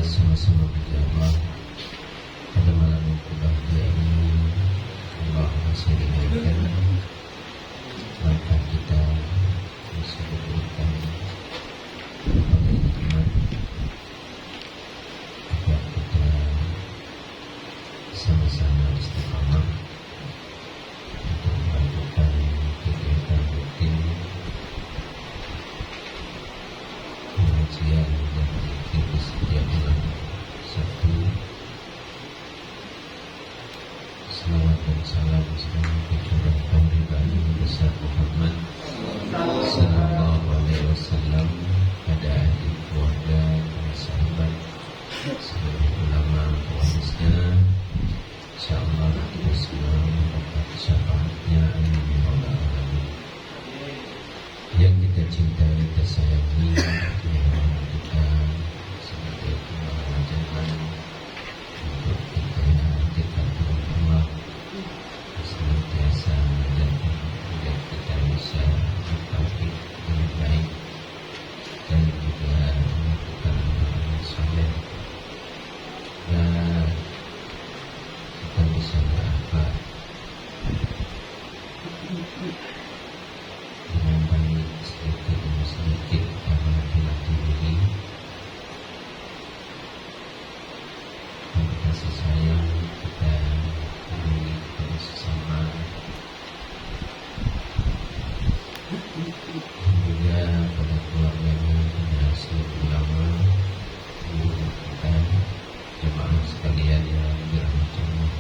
sama-sama berjamaah pada malam yang berbahagia ini. Allah masih ringankan langkah kita bisa diberikan kepada nikmat agar kita sama-sama istiqamah untuk melakukan kegiatan rutin pengajian yang diikuti setiap bulan Sabtu. Salawat dan salam selalu dicurahkan di Nabi besar Muhammad Sallallahu Alaihi Wasallam pada ahli keluarga dan sahabat seluruh ulama warisnya. Insyaallah kita semua mendapat syafaatnya. Amin ya rabbal alamin. Yang kita cintai, kita sayangi, yang kita sebagai pembawa jalan untuk kita dekat dengan Allah, senantiasa menjadi agar kita bisa bertauhid dengan baik dan juga melakukan amal saleh. Dan kita bisa berakhir dengan baik sedikit demi sedikit karena dilatih diri dan kasih sayang kita beri kepada sesama, dan juga pada keluarganya, pada seluruh ulama, guru kita, jemaah sekalian yang dirahmati Allah.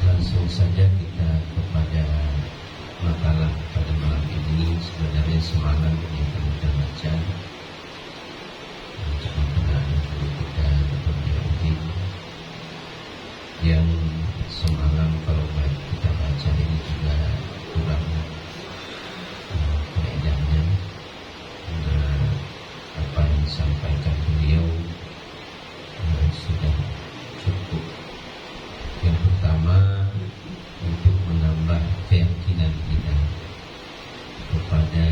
Langsung saja kita kepada makalah pada malam ini. Sebenarnya semalam yang kita baca cuma pernah dulu kita berdialog yang semalam kalau kita baca ini juga kurang faedahnya karena apa yang disampaikan beliau sudah cukup. Yang pertama, untuk menambah keyakinan kita kepada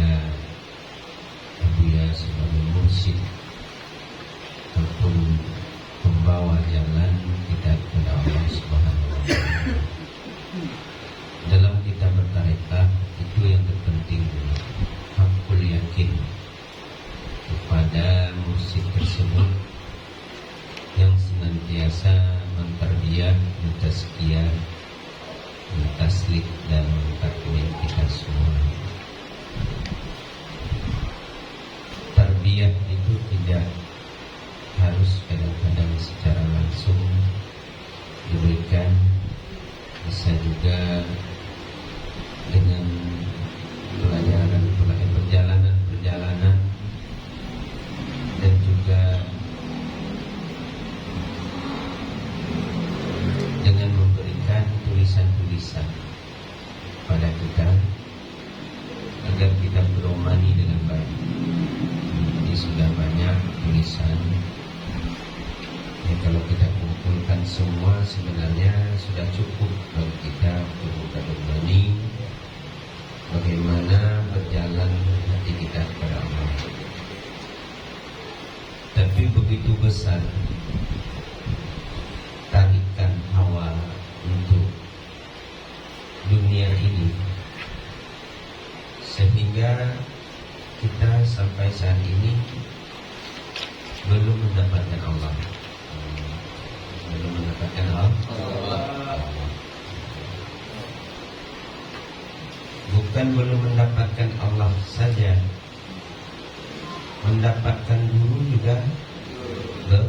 Buya sebagai mursyid ataupun pembawa jalan kita kepada Allah Subhanahu wa Ta'ala. Dalam kita bertarekat itu yang terpenting hakul yakin kepada mursyid tersebut yang senantiasa mentarbiyah, mentazkiyah, mentaslik dan mentakwin kita semua. Tarbiyah itu tidak harus kadang-kadang secara langsung diberikan, bisa juga dengan perjalanan dan juga dengan memberikan tulisan-tulisan pada kita agar kita beromani dengan baik. Jadi sudah banyak tulisan ya, kalau kita kumpulkan semua sebenarnya sudah cukup bagi kita untuk beromani bagaimana berjalan hati kita kepada Allah. Tapi begitu besar tarikan hawa untuk dunia ini sehingga kita sampai saat ini belum mendapatkan Allah. Belum mendapatkan Allah. Bukan belum mendapatkan Allah saja, mendapatkan guru juga belum.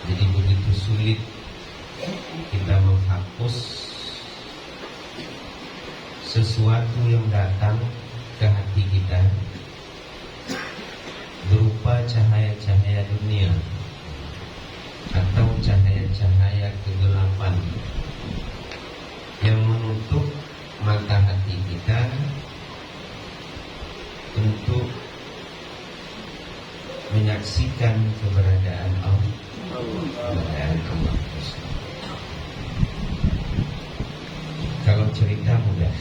Jadi begitu sulit kita menghapus sesuatu yang datang ke hati kita dunia atau cahaya-cahaya kegelapan yang menutup mata hati kita untuk menyaksikan keberadaan Allah. Kalau cerita mudah,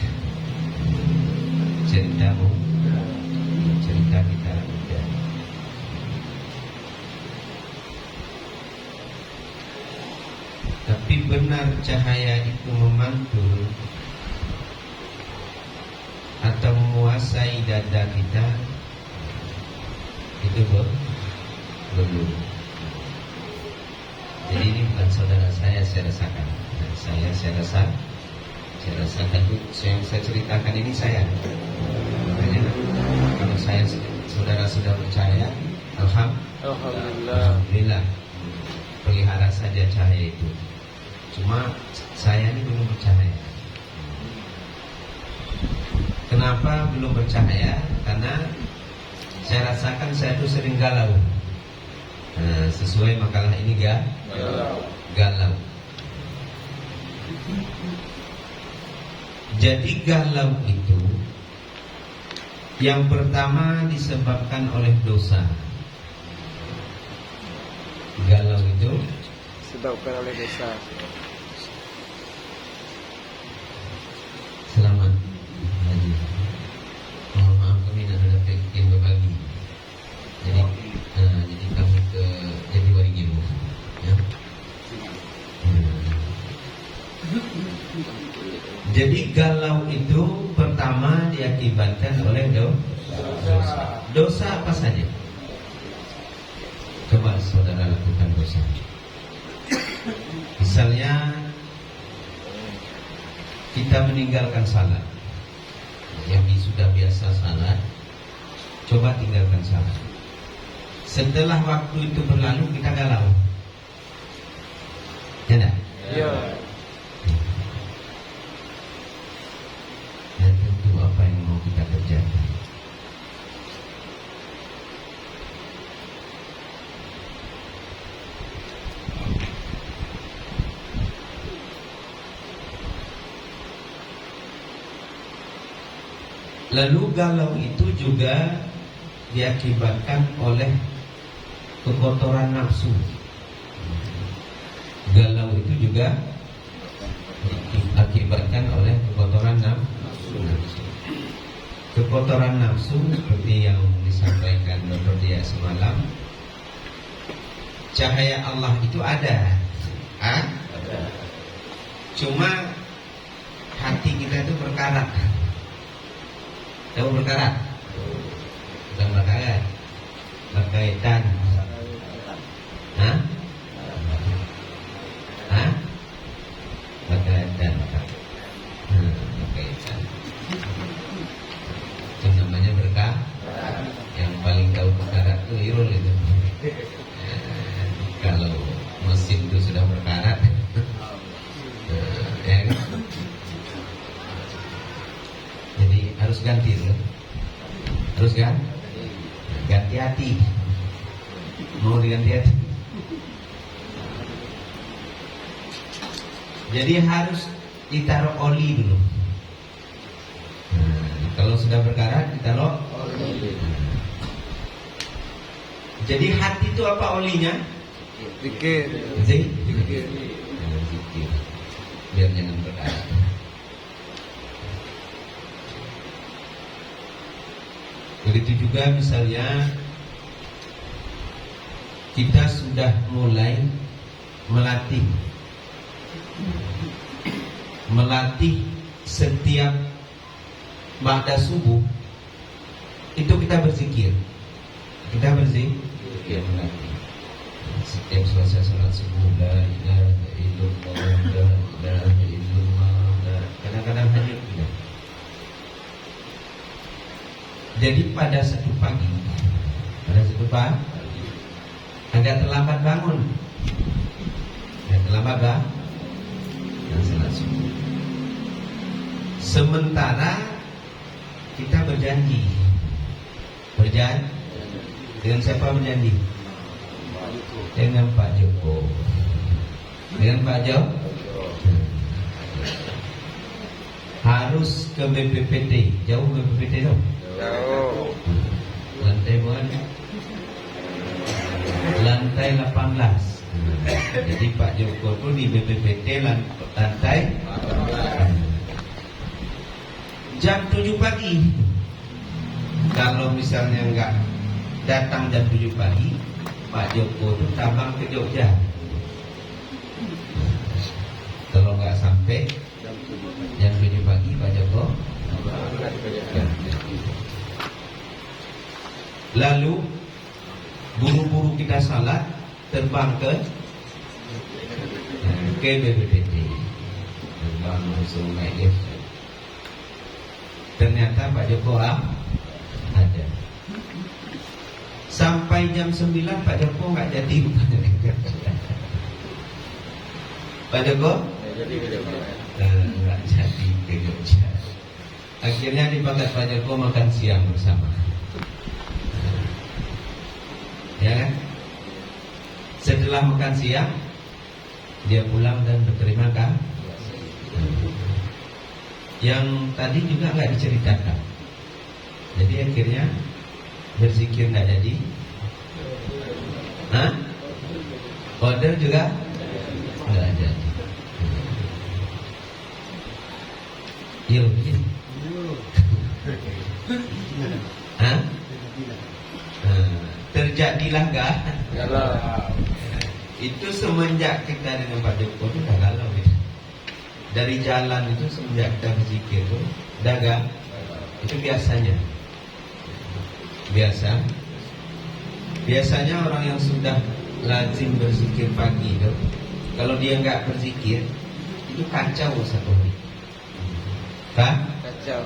cerita kita mudah. Tapi benar cahaya itu memantul atau menguasai dada kita, itu belum. Jadi ini bukan saudara saya rasakan. Saya rasakan itu yang saya ceritakan ini saya. Makanya kalau saudara sudah percaya, alhamdulillah, pelihara saja cahaya itu. Cuma saya ini belum percaya. Kenapa belum percaya? Karena saya rasakan saya itu sering galau. Sesuai makalah ini galau. Jadi galau itu yang pertama disebabkan oleh dosa. Galau itu disebabkan oleh dosa. Selamat Haji. Mohon maaf kami tidak ada yang berbagi. Jadi kami ke Jatiwaringin ya. Jadi galau itu pertama diakibatkan oleh dosa. Dosa apa saja? Coba saudara lakukan dosa. Misalnya kita meninggalkan salat. Yang sudah biasa salat, coba tinggalkan salat. Setelah waktu itu berlalu kita galau. Ya enggak? Iya. Dan tentu apa yang mau kita kerjakan. Lalu galau itu juga diakibatkan oleh kekotoran nafsu. Galau itu juga diakibatkan oleh kekotoran nafsu. Kekotoran nafsu seperti yang disampaikan Dr. Dia semalam. Cahaya Allah itu ada. Cuma hati kita itu berkarat. Tahu berkarat? Bukan berkarat, berkaitan. Berkaitan. Berkaitan. Itu namanya berkah. Yang paling tahu berkarat itu Irul itu. Kalau mesin itu sudah berkarat, ya kan? Jadi harus ganti dulu. Harus kan? Ganti hati. Mau diganti hati. Jadi harus ditaruh oli dulu. Kalau sudah berkarat ditaruh oli. Jadi hati itu apa olinya? Zikir. Zikir. Biar jangan berkarat. Begitu juga misalnya kita sudah mulai melatih setiap ba'da subuh itu kita berzikir. Kita berzikir melatih. Setiap selesai salat subuh la ilaha illallah la ilaha illallah. Kadang-kadang hanyut juga. Jadi pada satu pagi agak terlambat bangun, dan salat subuh. Sementara kita berjanji dengan siapa berjanji? Dengan Pak Joko. Dengan Pak Joko. Harus ke BPPT. Jauh BPPT dong. Jauh. Lantai mana? Lantai 18. Jadi Pak Joko itu di BPPT lantai jam 7 pagi. Kalau misalnya enggak datang jam 7 pagi, Pak Joko itu terbang ke Jogja. Kalau enggak sampai jam 7 pagi, Pak Joko. Lalu buru-buru kita salat, terbang ke BPPT. Terbang langsung naik lift. Ternyata Pak Joko ada. Sampai jam 9 Pak Joko nggak jadi. Pak Joko nggak jadi ke Jogja. Akhirnya dipakai Pak Joko makan siang bersama. Ya kan? Setelah makan siang, dia pulang dan berterima kasih. Yang tadi juga nggak diceritakan. Jadi akhirnya berzikir nggak jadi. Hah? Order juga nggak jadi. Yuk, hah? Terjadilah nggak? Itu semenjak kita dengan Pak Joko itu udah galau gitu. Dari jalan itu semenjak kita berzikir itu dagang. Itu biasanya. Biasanya orang yang sudah lazim berzikir pagi itu, kalau dia nggak berzikir itu kacau satu hari. Kacau.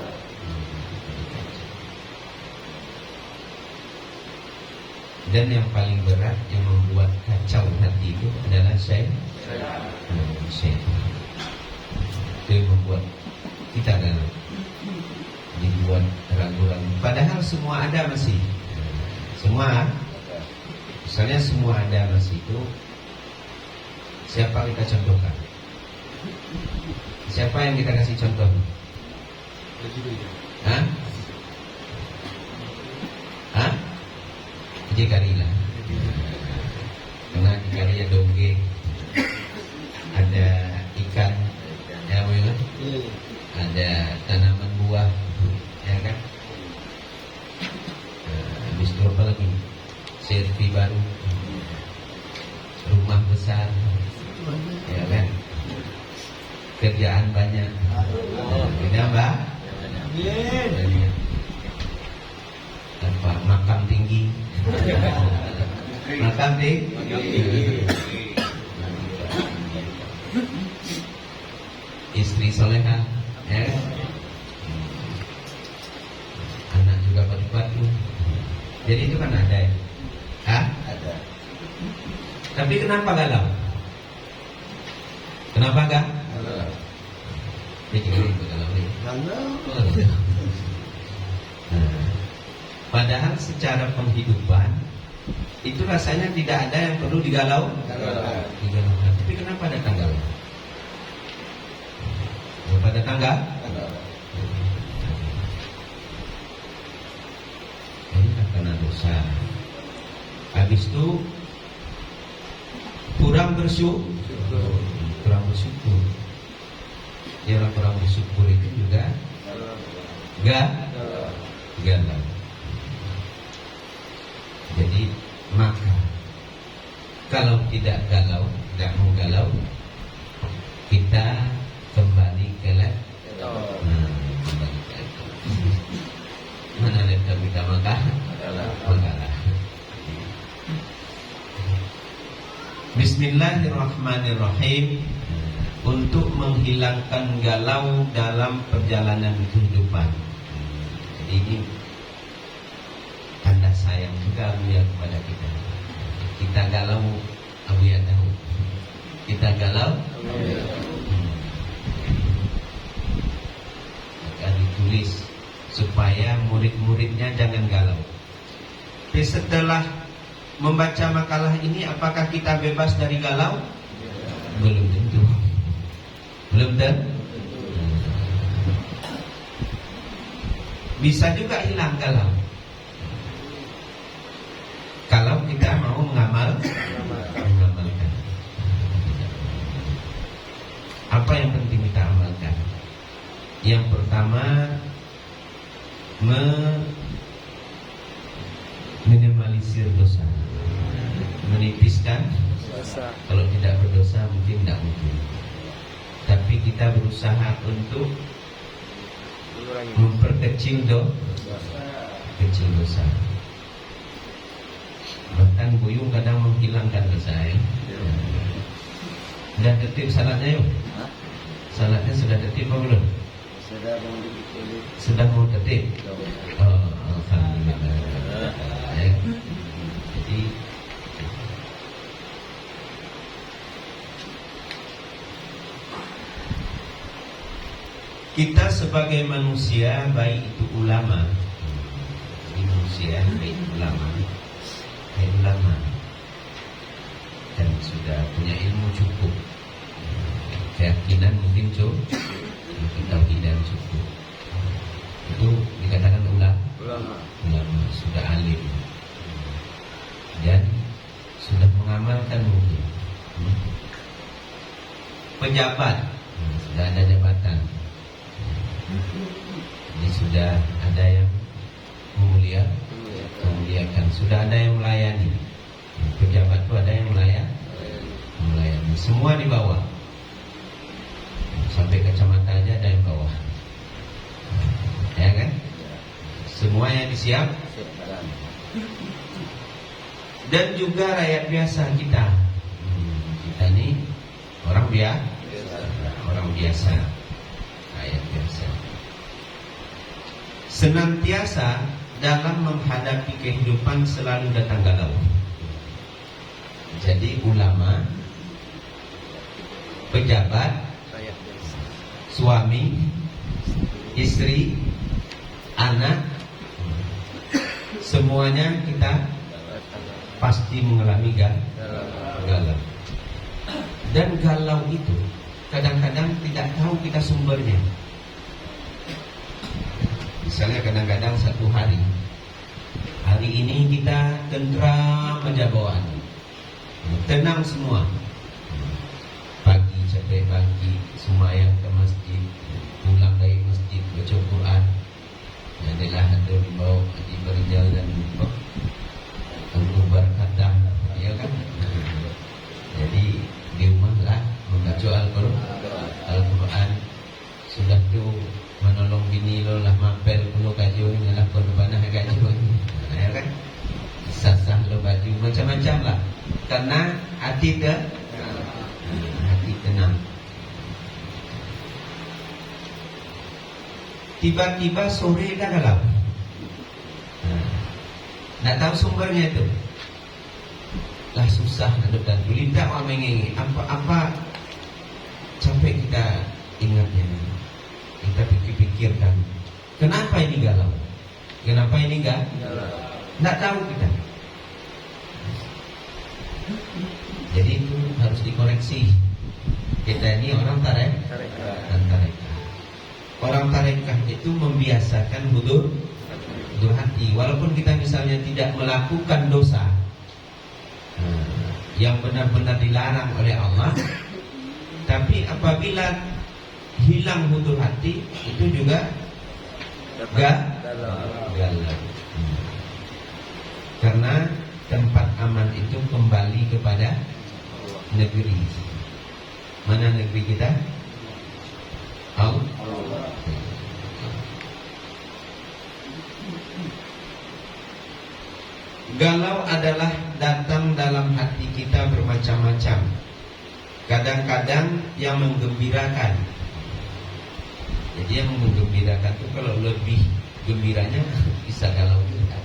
Dan yang paling berat yang membuat kacau hati itu adalah syaitan. Itu yang membuat kita galau, dibuat ragu-ragu. Padahal semua ada masih. Misalnya semua ada masih itu. Siapa kita contohkan? Siapa yang kita kasih contoh? Hah? Karila. Karena di Karila dongeng ada ikan, ya memang ada tanaman buah, ya kan? Habis itu apa lagi? Servi baru, rumah besar, ya kan? Kerjaan banyak, ini apa? Banyak. Apa? Makam tinggi. Makam tinggi. Istri soleha, ya. Anak juga padu-padu. Jadi itu kan ada ya? Ada. Tapi kenapa galau? Kenapa enggak? Dia juga itu galau. Padahal secara penghidupan itu rasanya tidak ada yang perlu digalaukan. Tapi kenapa datang galau? Kenapa datang galau? Ini karena dosa. Habis itu kurang bersyukur. Ya, orang kurang bersyukur itu juga galau. Jadi maka kalau tidak galau, tidak mau galau, kita kembali ke laptop. Kembali ke laptop. Mana laptop kita makalah. Bismillahirrahmanirrahim. Untuk menghilangkan galau dalam perjalanan kehidupan. Jadi ini tanda sayang juga Abuya kepada kita. Kita galau, Abuya tahu. Kita galau, akan ditulis supaya murid-muridnya jangan galau. Tapi setelah membaca makalah ini apakah kita bebas dari galau? Belum tentu. Belum tentu. Bisa juga hilang galau kalau kita mau mengamalkan. Apa yang penting kita amalkan? Yang pertama, minimalisir dosa, menipiskan dosa. Kalau tidak berdosa mungkin tidak mungkin, tapi kita berusaha untuk Mengurangi memperkecil kecil dosa. Bahkan buyung kadang menghilangkan dosa ya. Sudah tertib salatnya yuk. Salatnya sudah tertib apa belum? Sudah mau tertib. Oh, alhamdulillah. Ya. Jadi kita sebagai manusia, baik itu ulama, manusia baik ulama, dan sudah punya ilmu cukup, keyakinan mungkin cukup, tauhidan cukup, itu dikatakan ulama, sudah alim dan sudah mengamalkan mungkin. Pejabat, sudah ada jabatan. Ini sudah ada yang memuliakan, sudah ada yang melayani. Pejabat itu ada yang melayani. Semua di bawah. Sampai kacamata aja ada yang bawah. Ya kan? Semuanya disiap. Dan juga rakyat biasa kita. Kita ini orang biasa. Rakyat biasa. Senantiasa dalam menghadapi kehidupan selalu datang galau. Jadi ulama, pejabat, suami, istri, anak, semuanya kita pasti mengalami galau. Dan galau itu kadang-kadang tidak tahu kita sumbernya. Misalnya kadang-kadang satu hari ini kita tentram aja bawaan, tenang semua. Pagi capek pagi, sembahyang ke masjid, pulang dari masjid baca Quran. Adalah ada dibawa di berjalan dan untuk berkata, ya kan? Jadi di rumah lah membaca Al-Quran. Sudah tu menolong bini lo lah mampir penuh kaju ni lah kau panah kaju ni, ya kan? Sasah lo baju macam-macam lah. Karena hati tenang. Tiba-tiba sore dah galau. Nak tahu sumbernya itu. Lah susah hidup dan lidah orang mengengi. Apa sampai kita ingatnya. Kita pikir-pikirkan. Kenapa ini galau? Kenapa ini galau? Nak tahu kita. Jadi itu harus dikoreksi. Kita ini orang tarekah. Orang tarekah itu membiasakan hudur hati. Walaupun kita misalnya tidak melakukan dosa yang benar-benar dilarang oleh Allah, tapi apabila hilang hudur hati itu juga galau. Karena tempat aman itu kembali kepada negeri. Mana negeri kita? Allah. Galau adalah datang dalam hati kita bermacam-macam. Kadang-kadang yang menggembirakan. Jadi yang menggembirakan itu kalau lebih gembiranya bisa galau juga.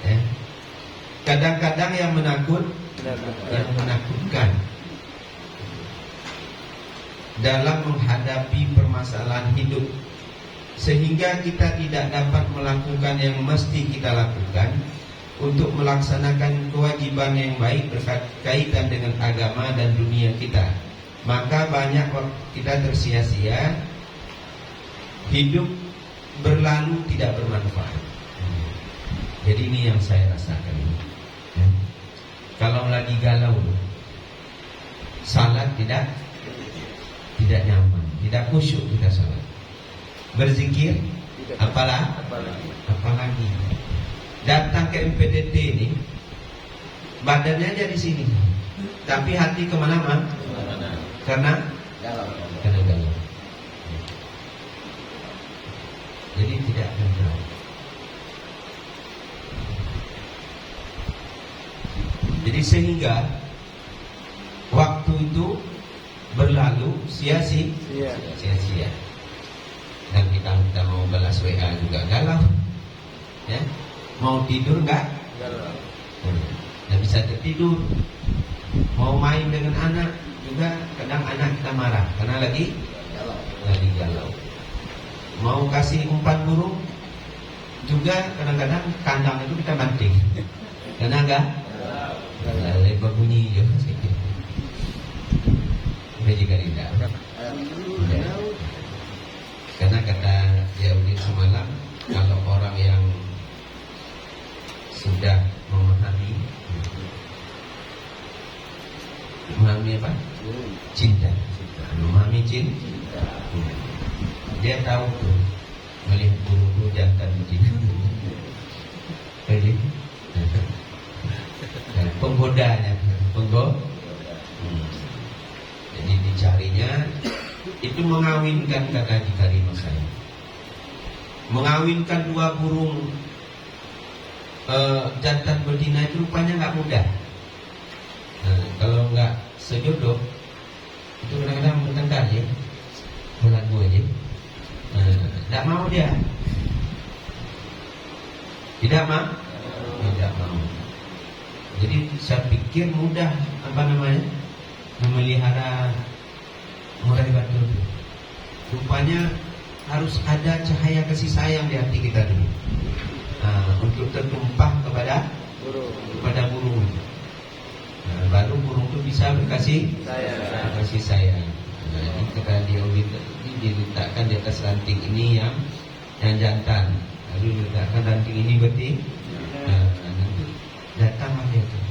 Ya. Kadang-kadang yang menakutkan dalam menghadapi permasalahan hidup, sehingga kita tidak dapat melakukan yang mesti kita lakukan untuk melaksanakan kewajiban yang baik berkaitan dengan agama dan dunia kita. Maka banyak waktu kita tersia-sia, hidup berlalu tidak bermanfaat. Jadi ini yang saya rasakan. Ya. Kalau lagi galau, salat tidak nyaman, tidak khusyuk kita salat. Berzikir, apalagi datang ke MPDT ini, badannya aja di sini, tapi hati kemana-mana, karena galau. Jadi tidak tentram. Jadi sehingga waktu itu berlalu sia-sia. Dan kita mau balas WA juga galau, ya. Mau tidur nggak bisa tertidur. Mau main dengan anak juga kadang anak kita marah karena lagi galau. Mau kasih umpan burung juga kadang-kadang kandang itu kita banting karena enggak lebar bunyi juga sedikit. Udah juga tidak. Karena kata Yaudin semalam, kalau orang yang sudah memahami apa? Cinta. Memahami cinta. Dia tahu tuh melihat burung jantan betina. Jadi penggodanya, Jadi dicarinya itu mengawinkan, kata di kalimat saya, mengawinkan dua burung jantan betina itu rupanya nggak mudah. Kalau nggak sejodoh itu kadang-kadang bertengkar ya, lagu aja. Tidak mau dia, tidak mau. Jadi saya pikir mudah memelihara murai batu. Rupanya harus ada cahaya kasih sayang di hati kita dulu, untuk tertumpah kepada burung. Baru burung itu bisa berkasih sayang. Ini kata dia diletakkan di atas ranting ini yang jantan, lalu diletakkan ranting ini betina. Nanti datanglah dia tuh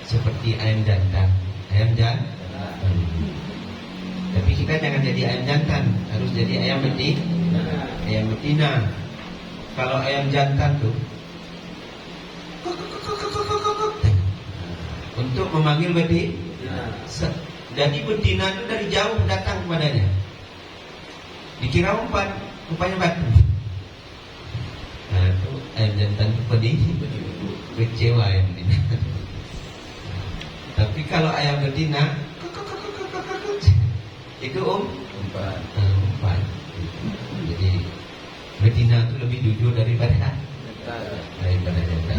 seperti ayam jantan. Tapi kita jangan jadi ayam jantan, harus jadi ayam betina. Kalau ayam jantan tuh untuk memanggil betina. Jadi betina itu dari jauh datang kepadanya. Dikira rupanya batu. Nah itu ayam jantan itu pedih, kecewa ayam betina. Tapi kalau ayam betina itu umpan. Jadi betina itu lebih jujur daripada jantan.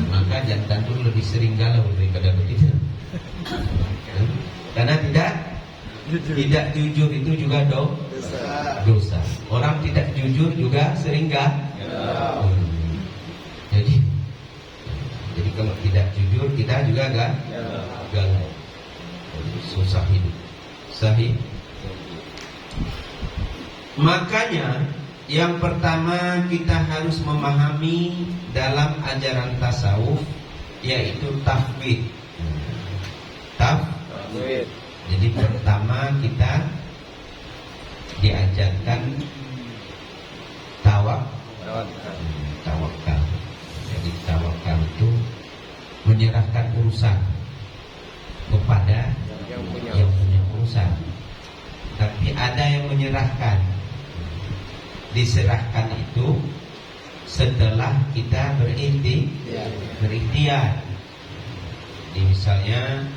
Maka jantan itu lebih sering galau daripada betina. Karena tidak jujur itu juga dosa. Orang tidak jujur juga sering galau. Jadi kalau tidak jujur kita juga galau. Susah hidup. Sahih. Makanya yang pertama kita harus memahami dalam ajaran tasawuf yaitu tafwid. Jadi pertama kita diajarkan tawakal. Jadi tawakal itu menyerahkan urusan kepada yang punya urusan. Tapi ada yang menyerahkan. Diserahkan itu setelah kita berikhtiar. Jadi misalnya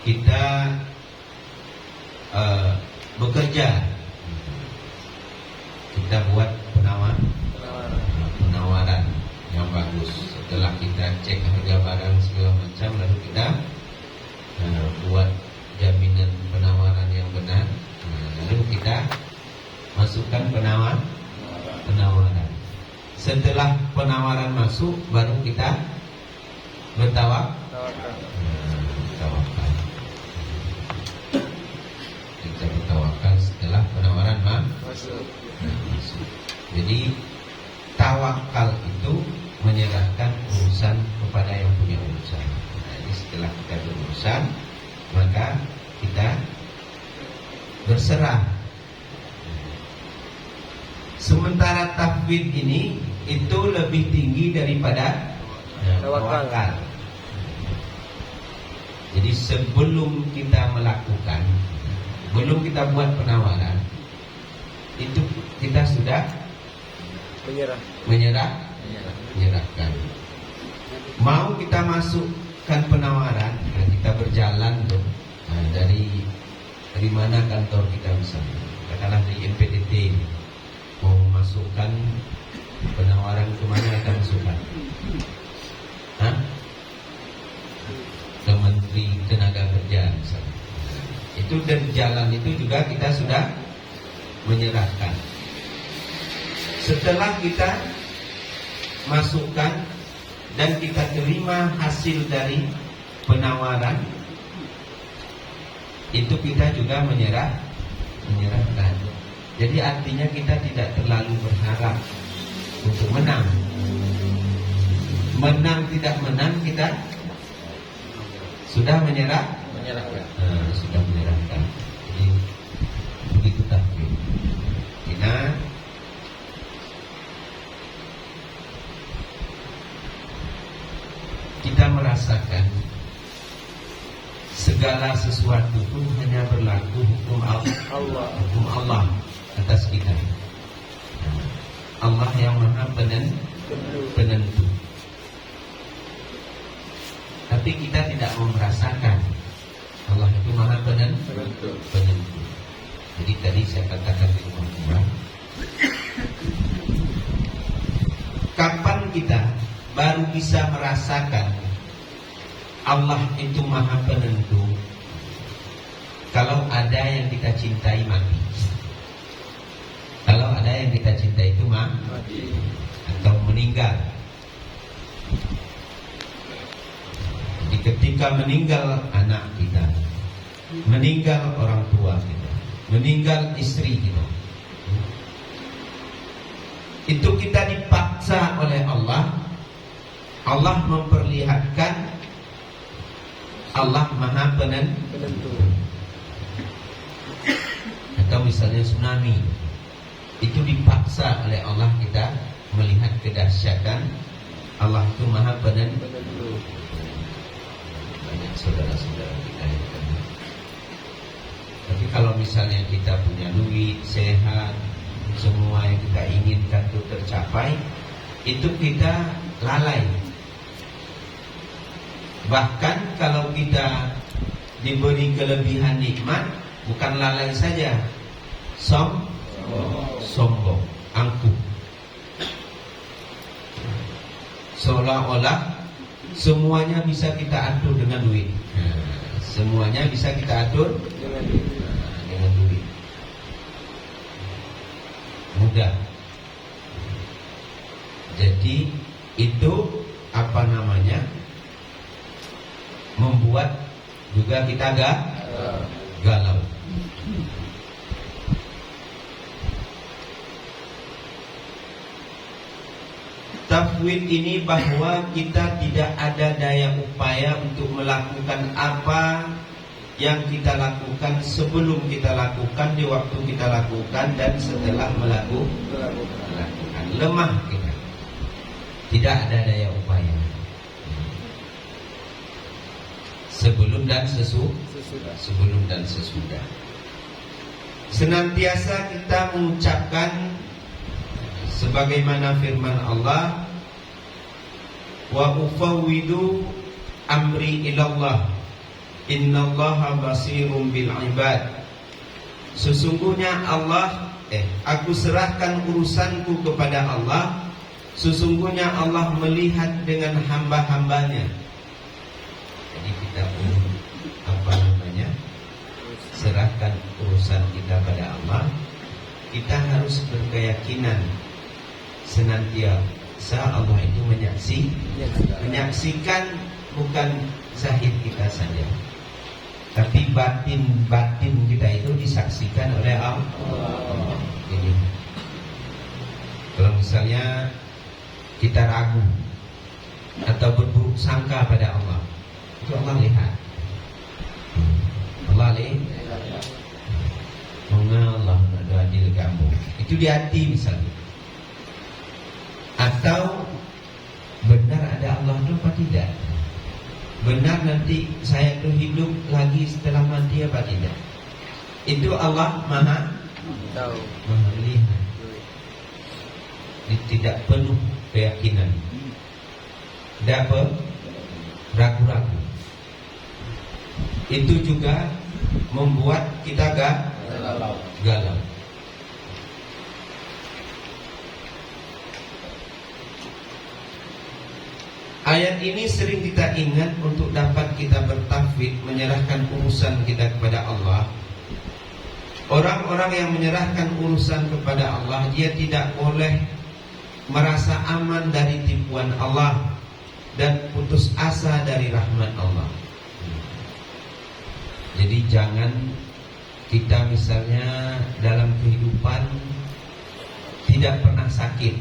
kita bekerja, kita buat penawaran yang bagus. Setelah kita cek harga barang segala macam, lalu kita buat jaminan penawaran yang benar. Lalu kita masukkan penawaran. Setelah penawaran masuk, baru kita Tawakal. Tawakal. Kita bertawakal setelah penawaran Masuk. masuk. Jadi tawakal itu menyerahkan urusan kepada yang punya urusan. Nah, jadi setelah kita berurusan, maka kita berserah. Sementara tafwid ini itu lebih tinggi daripada tawakal. Jadi sebelum kita melakukan, belum kita buat penawaran, itu kita sudah menyerahkan. Mau kita masukkan penawaran, nah kita berjalan tuh. Nah, dari mana kantor kita misalnya, katakanlah dari MPTT, mau masukkan penawaran kemana kita masukkan? Hah? Ke Menteri Tenaga Kerja misalnya. Itu dari jalan itu juga kita sudah menyerahkan. Setelah kita masukkan dan kita terima hasil dari penawaran, itu kita juga menyerahkan. Jadi artinya kita tidak terlalu berharap untuk menang. Menang tidak menang, kita sudah menyerahkan. Sudah menyerahkan. Jadi begitu tafwid. Kita merasakan segala sesuatu itu hanya berlaku hukum Allah atas kita. Allah yang Maha Penentu. Tapi kita tidak mau merasakan Allah itu Maha Penentu. Jadi tadi saya katakan di rumah, kapan kita baru bisa merasakan Allah itu Maha Penentu? Kalau ada yang kita cintai mati. Kalau ada yang kita cintai itu mati atau meninggal. Jadi ketika meninggal anak kita, meninggal orang tua kita, meninggal istri kita, itu kita dipaksa oleh Allah. Allah memperlihatkan Allah Maha Penentu. Atau misalnya tsunami, itu dipaksa oleh Allah kita melihat kedahsyatan Allah itu Maha Penentu. Banyak saudara-saudara kita yang kena. Tapi kalau misalnya kita punya duit, sehat, semua yang kita inginkan itu tercapai, itu kita lalai. Bahkan kalau kita diberi kelebihan nikmat, bukan lalai saja, sombong, angkuh. Seolah-olah semuanya bisa kita atur dengan duit. Semuanya bisa kita atur dengan duit. Mudah. Jadi itu apa namanya? Membuat juga kita galau. Tafwid ini bahwa kita tidak ada daya upaya untuk melakukan apa yang kita lakukan sebelum kita lakukan, di waktu kita lakukan, dan setelah melakukan. Lemah kita. Tidak ada daya upaya sebelum dan sesudah. Senantiasa kita mengucapkan sebagaimana firman Allah, wa ufawwidu amri ilallah innallaha basirun bil ibad. Sesungguhnya aku serahkan urusanku kepada Allah. Sesungguhnya Allah melihat dengan hamba-hambanya. Jadi kita pun serahkan urusan kita pada Allah. Kita harus berkeyakinan senantiasa Allah itu menyaksikan bukan zahir kita saja, tapi batin kita itu disaksikan oleh Allah. Ini kalau misalnya kita ragu atau berburuk sangka pada Allah, itu Allah lihat. Allah lihat. Allah ada adil kamu. Itu di hati misalnya. Atau benar ada Allah itu apa tidak? Benar nanti saya itu hidup lagi setelah mati apa tidak? Itu Allah maha tahu. melihat. Tidak penuh keyakinan. Tidak apa? Ragu-ragu. Itu juga membuat kita galau. Ayat ini sering kita ingat untuk dapat kita bertafwid, menyerahkan urusan kita kepada Allah. Orang-orang yang menyerahkan urusan kepada Allah, dia tidak boleh merasa aman dari tipuan Allah dan putus asa dari rahmat Allah. Jadi jangan kita misalnya dalam kehidupan tidak pernah sakit,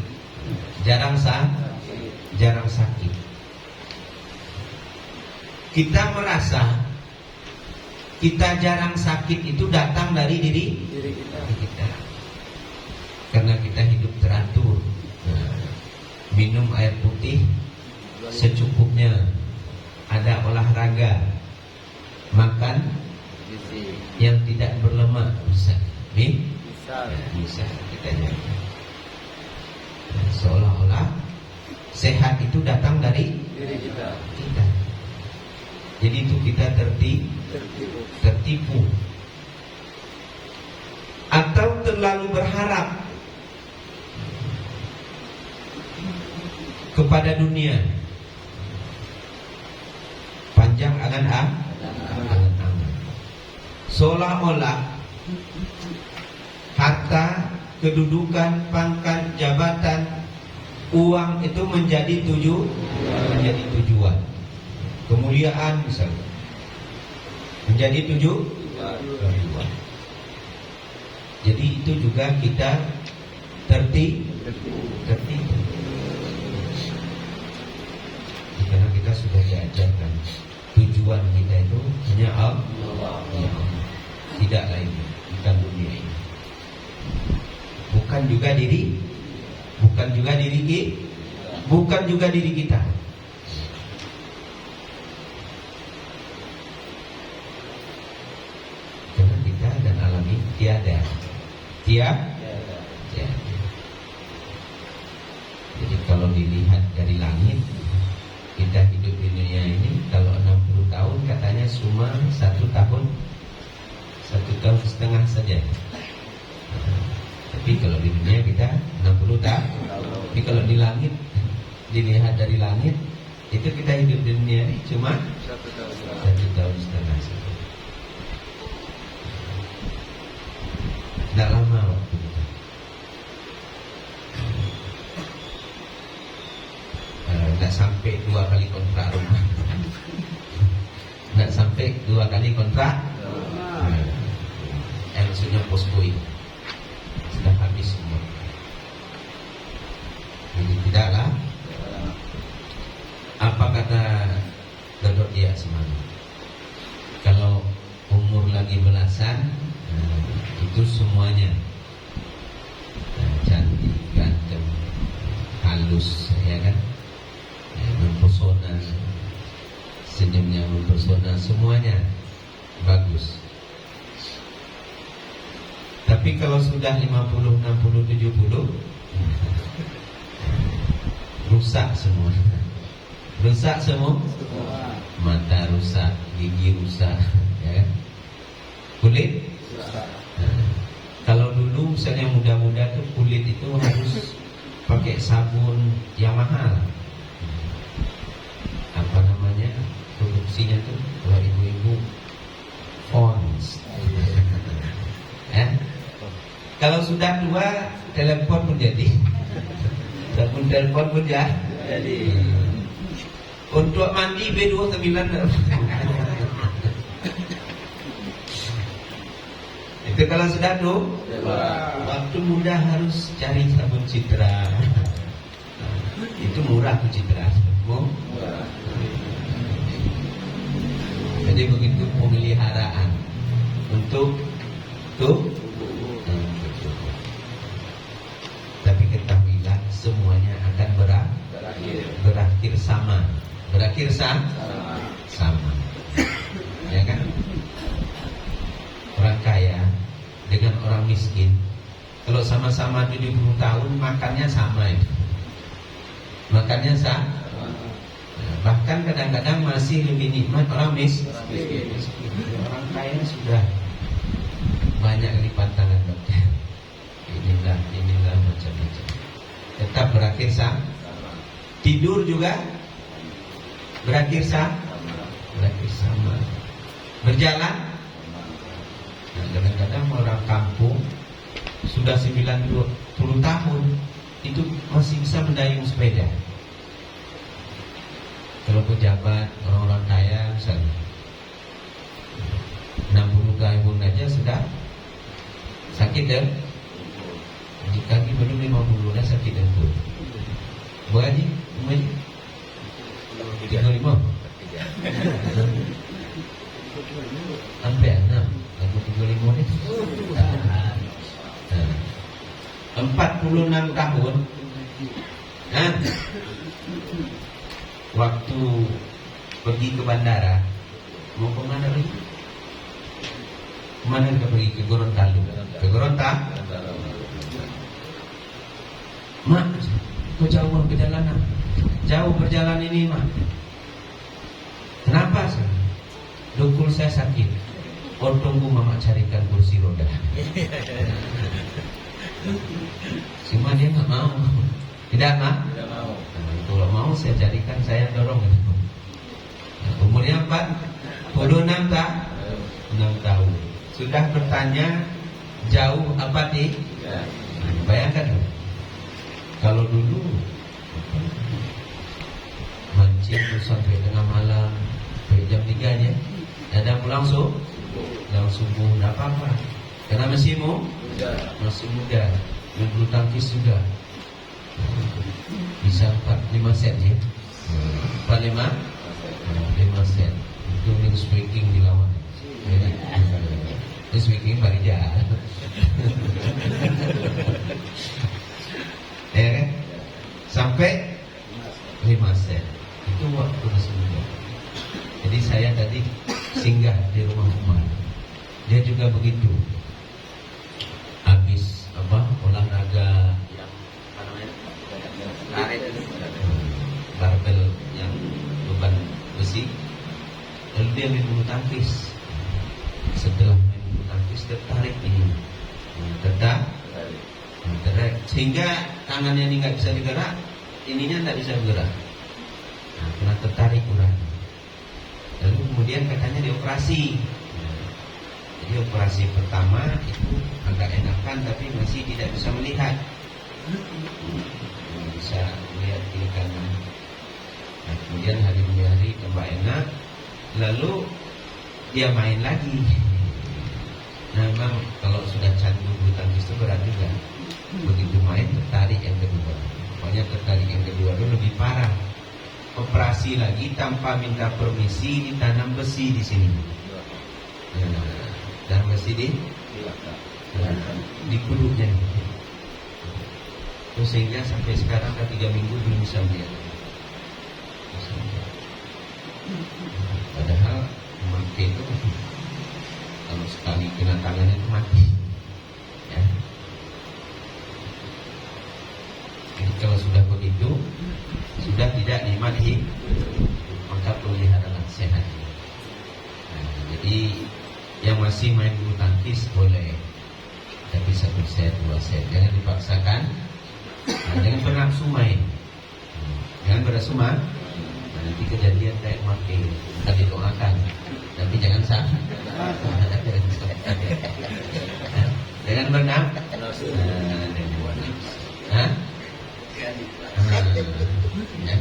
jarang sakit. Kita merasa kita jarang sakit itu datang dari diri kita. Karena kita hidup teratur. Minum air putih secukupnya, ada olahraga, makan yang tidak berlemak bisa kita jaga. Seolah-olah sehat itu datang dari Diri kita. Jadi itu kita tertipu atau terlalu berharap kepada dunia. Panjang angan-angan, seolah-olah harta, kedudukan, pangkat, jabatan, uang itu menjadi tujuan. Kemuliaan misalnya menjadi tujuan. Jadi itu juga kita tertipu. Karena kita sudah diajarkan tujuan kita itu hanya Allah, tidak lain, bukan dunia ini, bukan juga diri kita. Karena kita dan alam ini tiada. Jadi kalau dilihat dari langit, kita hidup di dunia ini kalau 60 tahun katanya cuma 1 tahun 1,5 tahun saja. Tapi kalau di dunia kita 60 tahun. Tapi kalau di langit, dilihat dari langit, itu kita hidup di dunia ini cuma 1,5 tahun saja. Tidak lama waktu itu. Tidak sampai 2 kali kontrak rumah. Tidak sampai 2 kali kontrak. Maksudnya poskoi sudah habis semua. Jadi tidaklah. Apa kata Dodot dia semalam? Kalau umur lagi belasan, itu semuanya cantik, ganteng, halus, ya kan? Mempesona, senyumnya mempesona, semuanya bagus. Tapi kalau sudah 50, 60, 70, rusak semua. Mata rusak, gigi rusak, ya kan? Kulit kalau dulu misalnya muda-muda tuh kulit itu harus pakai sabun yang mahal. Apa namanya? Produksinya tuh kalau ibu-ibu Pond's. Kalau sudah tua, telepon pun jadi. Sabun telepon pun jadi. Untuk mandi B29. Itu kalau sudah tuh, waktu muda harus cari sabun Citra. Itu murah tuh Citra. Jadi begitu pemeliharaan untuk tuh. Tapi ketahuilah semuanya akan berakhir sama. Berakhir sama. Ya kan? Orang kaya dengan orang miskin, kalau sama-sama 70 tahun makannya sama itu. Makannya sama. Bahkan kadang-kadang masih lebih nikmat orang miskin. Orang kaya sudah banyak lipat tangan dokter. Inilah macam-macam. Tetap berakhir sama. Tidur juga berakhir sama. Berjalan. Nah, kadang-kadang orang kampung sudah 90 tahun itu masih bisa mendayung sepeda. Kalau pejabat, orang-orang kaya misalnya 60 tahun aja sudah sakit ya. Di kaki belum 50 dah sakit dengkul. Buat umur 35. Sampai 6. Aku 35 ni. 46 tahun. Nah, waktu pergi ke bandara, mau ke mana lagi? Kemana kita pergi? Ke Gorontalo. Ke Gorontalo. Mak, kau jauh perjalanan. Jauh perjalanan ini, Mak. Kenapa sih? Dengkul saya sakit. Oh, tunggu mama carikan kursi roda. Cuma dia nggak mau. Tidak mau. Kalau mau saya carikan, saya dorong. Umurnya 46 tahun. Sudah bertanya jauh apa nih? Bayangkan kalau dulu mancing sampai tengah malam, sampai jam 3 nya, ada pulang subuh, tidak apa-apa. Karena masih muda, main bulu tangkis juga. Bisa 4-5 set ya. 4-5 set. Itu yang speaking di lawan. Itu speaking Parija. Ya kan? Sampai 5 set. Itu waktu masih muda. Jadi saya tadi singgah di rumah Umar. Dia juga begitu. Habis olahraga yang barbel yang beban besi, lalu dia main bulu tangkis. Setelah main bulu tangkis tertarik ini, tertarik sehingga tangannya ini nggak bisa digerak, ininya nggak bisa bergerak. Nah, kena tertarik kurang. Lalu kemudian katanya dioperasi. Jadi operasi pertama itu agak enakan, tapi masih tidak bisa melihat. Bisa melihat kiri kanan. Nah, kemudian hari demi hari tambah enak. Lalu dia main lagi. Nah, memang kalau sudah candu bulu tangkis itu berat juga. Begitu main tertarik yang kedua. Pokoknya tertarik yang kedua itu lebih parah. Operasi lagi tanpa minta permisi, ditanam besi di sini. Dan besi di perutnya. Terus sehingga sampai sekarang 3 minggu belum bisa melihat. Padahal mati itu kalau sekali kena tangannya itu mati. Ya. Jadi kalau sudah begitu, sudah tidak nikmat hidup, maka peliharalah sehat. Nah, jadi yang masih main bulu tangkis boleh, tapi 1 set, 2 set, jangan dipaksakan. Nah, jangan bernafsu main. Jangan bernafsu main. Nah, nanti kejadian kayak mati. Kita didoakan, tapi jangan salah. Jangan bernafsu. Hah? Ya.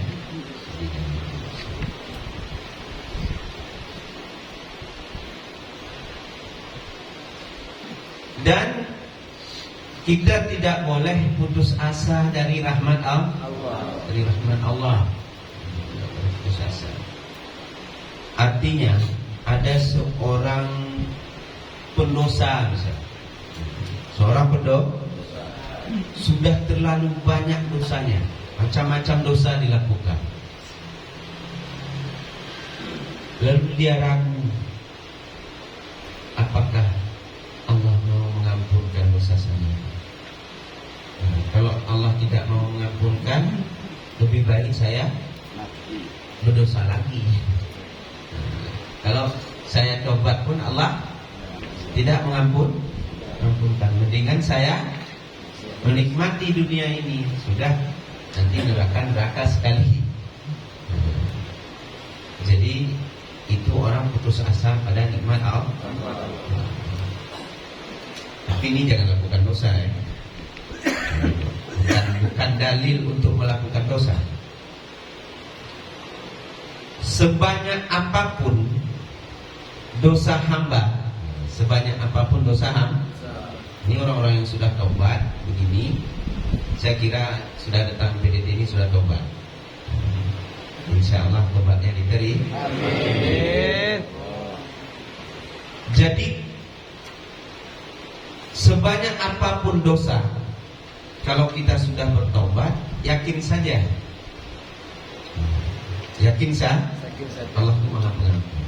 Dan kita tidak boleh putus asa dari rahmat Allah. Dari rahmat Allah. Tidak boleh putus asa. Artinya ada seorang pendosa misalnya. Seorang pendosa sudah terlalu banyak dosanya, macam-macam dosa dilakukan. Lalu dia ragu, apakah Allah mau mengampunkan dosa saya? Kalau Allah tidak mau mengampunkan, lebih baik saya berdosa lagi. Kalau saya tobat pun Allah tidak mengampunkan. Mendingan saya menikmati dunia ini, sudah nanti neraka sekali. Jadi itu orang putus asa pada nikmat Allah. Tapi ini jangan lakukan dosa ya. Bukan dalil untuk melakukan dosa. Sebanyak apapun dosa hamba, sebanyak apapun dosa hamba, ini orang-orang yang sudah taubat begini, saya kira sudah datang PDT ini sudah taubat. Insya Allah taubatnya diterima. Amin. Jadi sebanyak apapun dosa, kalau kita sudah bertobat, yakin saja Allah itu Maha Pengampun.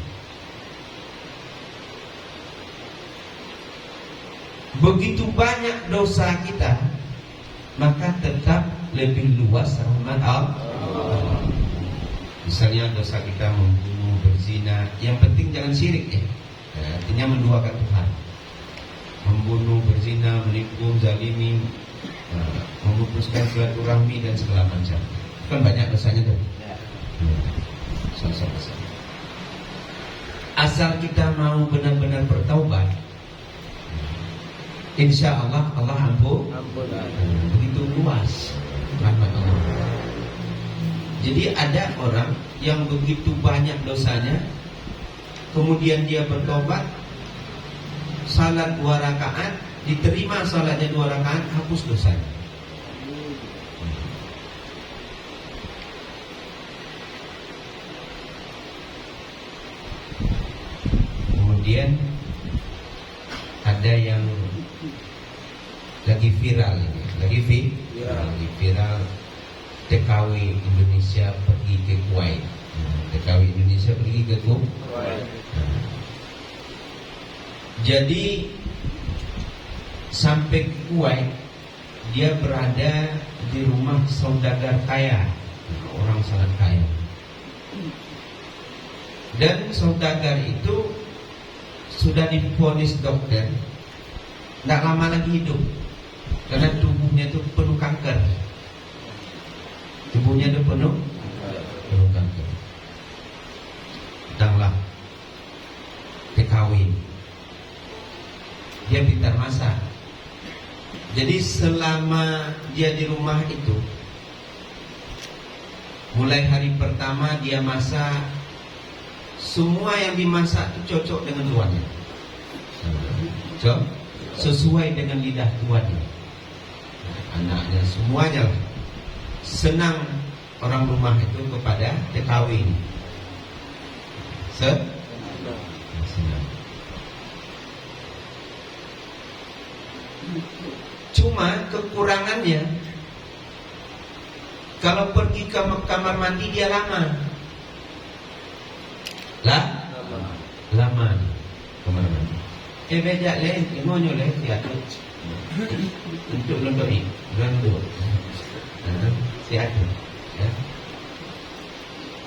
Begitu banyak dosa kita, maka tetap lebih luas rahmat Allah. Misalnya dosa kita membunuh, berzina, yang penting jangan syirik ya. Artinya menduakan Tuhan. Membunuh, berzina, menipu, zalimi, memutuskan silaturahmi dan segala macam. Kan banyak dosanya tuh. Asal kita mau benar-benar bertaubat, insya Allah ampun. Begitu luas rahmat Allah. Jadi ada orang yang begitu banyak dosanya, kemudian dia bertobat, salat 2 rakaat, diterima salatnya 2 rakaat, hapus dosanya. Kemudian ada yang lagi viral ini, lagi viral TKW Indonesia pergi ke Kuwait. TKW Indonesia pergi ke Kuwait. Jadi sampai ke Kuwait, dia berada di rumah saudagar kaya, orang sangat kaya. Dan saudagar itu sudah divonis dokter tidak lama lagi hidup, karena tubuhnya itu penuh kanker. Tubuhnya itu penuh kanker. Datanglah TKW. Dia pintar masak. Jadi selama dia di rumah itu, mulai hari pertama dia masak, semua yang dimasak itu cocok dengan tuannya, sesuai dengan lidah tuannya. Anaknya semuanya lah. Senang orang rumah itu kepada TKW ini. Senang. Cuma kekurangannya, kalau pergi ke kamar mandi dia lama kamar mandi. Beda lain, imonyo lain siapa? Untuk londoi, siapa? Ya.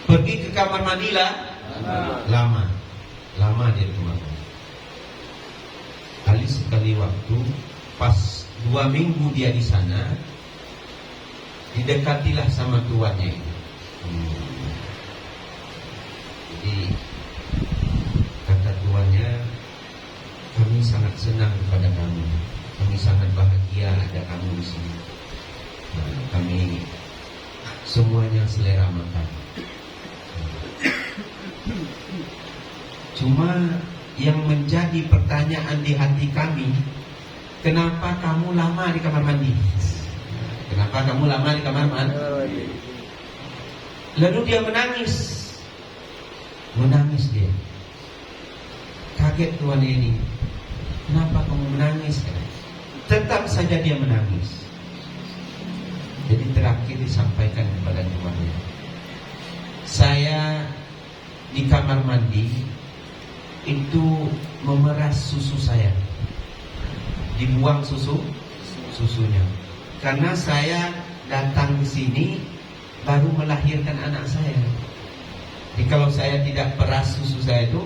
Pergi ke kamar mandi lama dia di kamar mandi. Kali sekali waktu, pas 2 minggu dia di sana, didekatilah sama tuannya ini. Jadi kata tuannya, kami sangat senang kepada kamu, kami sangat bahagia ada kamu di sini. Kami semuanya selera makan. Cuma yang menjadi pertanyaan di hati kami, kenapa kamu lama di kamar mandi? Kenapa kamu lama di kamar mandi? Lalu dia menangis. Menangis dia. Kaget tuan ini. Kenapa kamu menangis? Tetap saja dia menangis. Jadi terakhir disampaikan kepada tuannya, saya di kamar mandi itu memeras susu saya, dibuang susunya, karena saya datang ke sini baru melahirkan anak saya. Jadi kalau saya tidak peras susu saya itu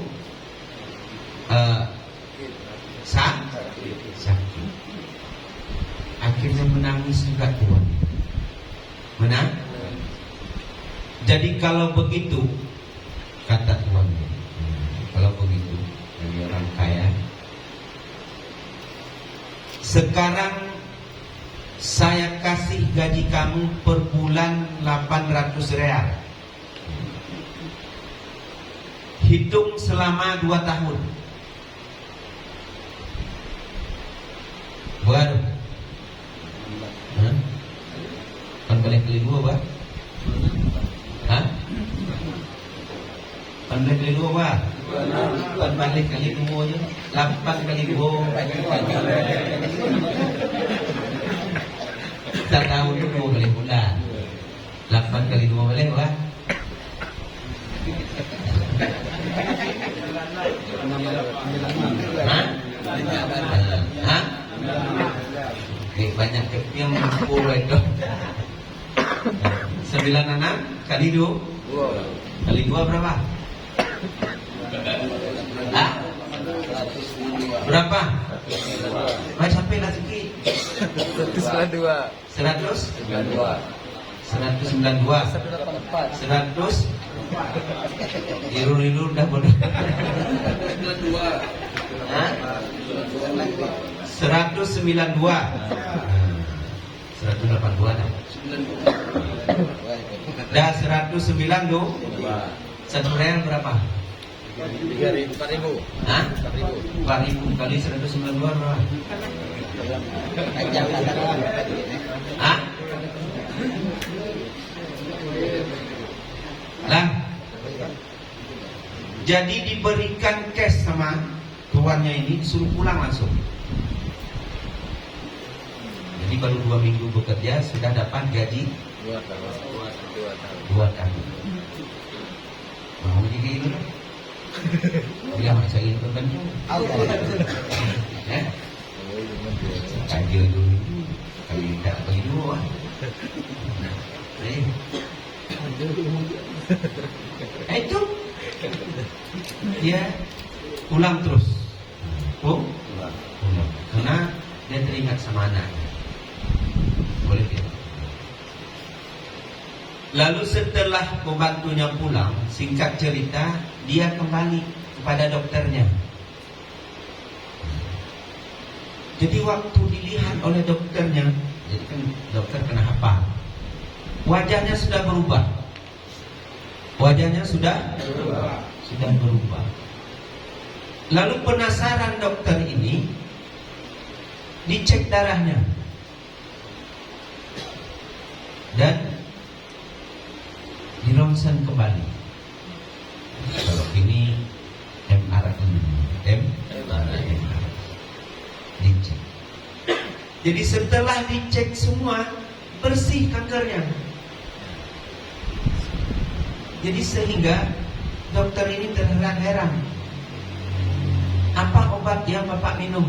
sakit. Akhirnya menangis juga tuan. Menang. Jadi kalau begitu, kata tuan, kalau begitu, dari orang kaya, sekarang saya kasih gaji kamu per bulan 800 real. Hitung selama 2 tahun. Baru. Kan balik kali 2 bah? Hah? Kan balik kali 2 bah? Kan balik kali 2 je. 8 kali 2. Tak tahu tu 2 kali bulan. 8 kali 2 boleh bah? Hah? Banyak yang mampu itu. 96 kali 2 kali 2 berapa? Hah? Berapa? Baca sampailah sikit. 192 100 Irul dah bodoh. 192 182 dah. Dah 192. Satu real berapa? 4.000. Hah? 4.000 kali 192 berapa? Hah? Lah. Jadi diberikan cash sama tuannya ini, suruh pulang langsung. Jadi baru 2 minggu bekerja sudah dapat gaji 2 tahun. Mau jadi kayak gitu? Dia macam itu kan? Kaji dulu, kali tak bagi 2. Itu dia pulang terus. Pulang. Karena dia teringat sama anaknya. Boleh dia. Lalu setelah pembantunya pulang, singkat cerita, dia kembali kepada dokternya. Jadi waktu dilihat oleh dokternya, jadi kan dokter kena hafal, wajahnya sudah berubah. Wajahnya sudah berubah. Lalu penasaran dokter ini, dicek darahnya. Dan dironsen kembali. Kalau ini MRI. Dicek. Jadi setelah dicek semua, bersih kankernya. Jadi sehingga dokter ini terheran-heran. Apa obat yang Bapak minum?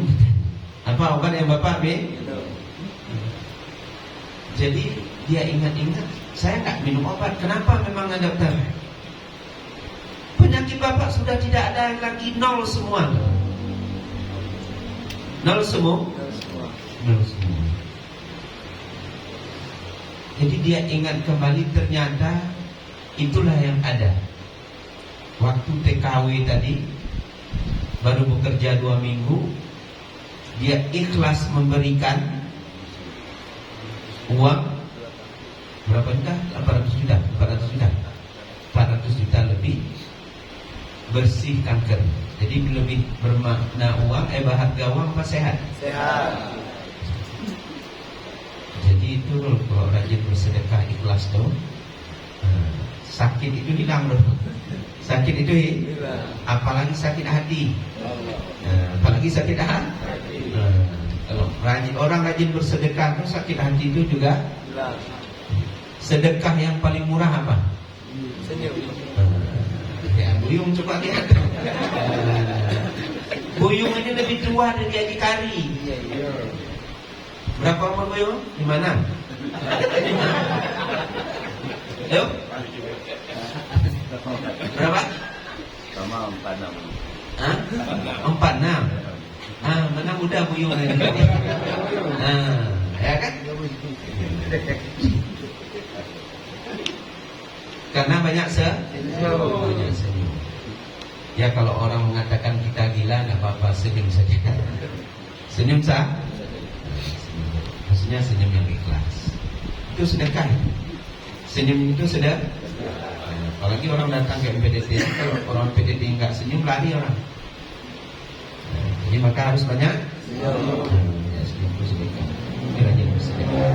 Apa obat yang Bapak minum? Jadi dia ingat-ingat, saya nggak minum obat. Kenapa memangnya dokter? Penyakit Bapak sudah tidak ada lagi, nol semua. Nol semua. Jadi dia ingat kembali, ternyata itulah yang ada. Waktu TKW tadi, baru bekerja 2 minggu, dia ikhlas memberikan uang berapa juta? 400 juta lebih, bersih kanker. Jadi lebih bermakna uang, harga uang apa sehat? Sehat. betul kalau rajin bersedekah ikhlas tuh. Sakit itu hilang loh. Sakit itu apalagi sakit hati. Apalagi sakit hati. Kalau orang rajin bersedekah tuh sakit hati itu juga. Sedekah yang paling murah apa? Senyum. Ya, Buyung coba lihat. Buyung ini lebih tua dari Haji Kari. Berapa umur Buyung? 56. Yuk. Berapa? Sama 46. Hah? 46. Mana muda Buyung lagi. Ya kan? Karena banyak senyum. Ya kalau orang mengatakan kita gila, nggak apa-apa, senyum saja. Senyum sah. Maksudnya senyum yang ikhlas. Itu sedekah. Senyum itu sedekah. Apalagi orang datang ke MPDT, kalau orang PDT nggak senyum lari orang. Jadi maka harus banyak. Ya, senyum itu sedekah. Kiranya bersedekah.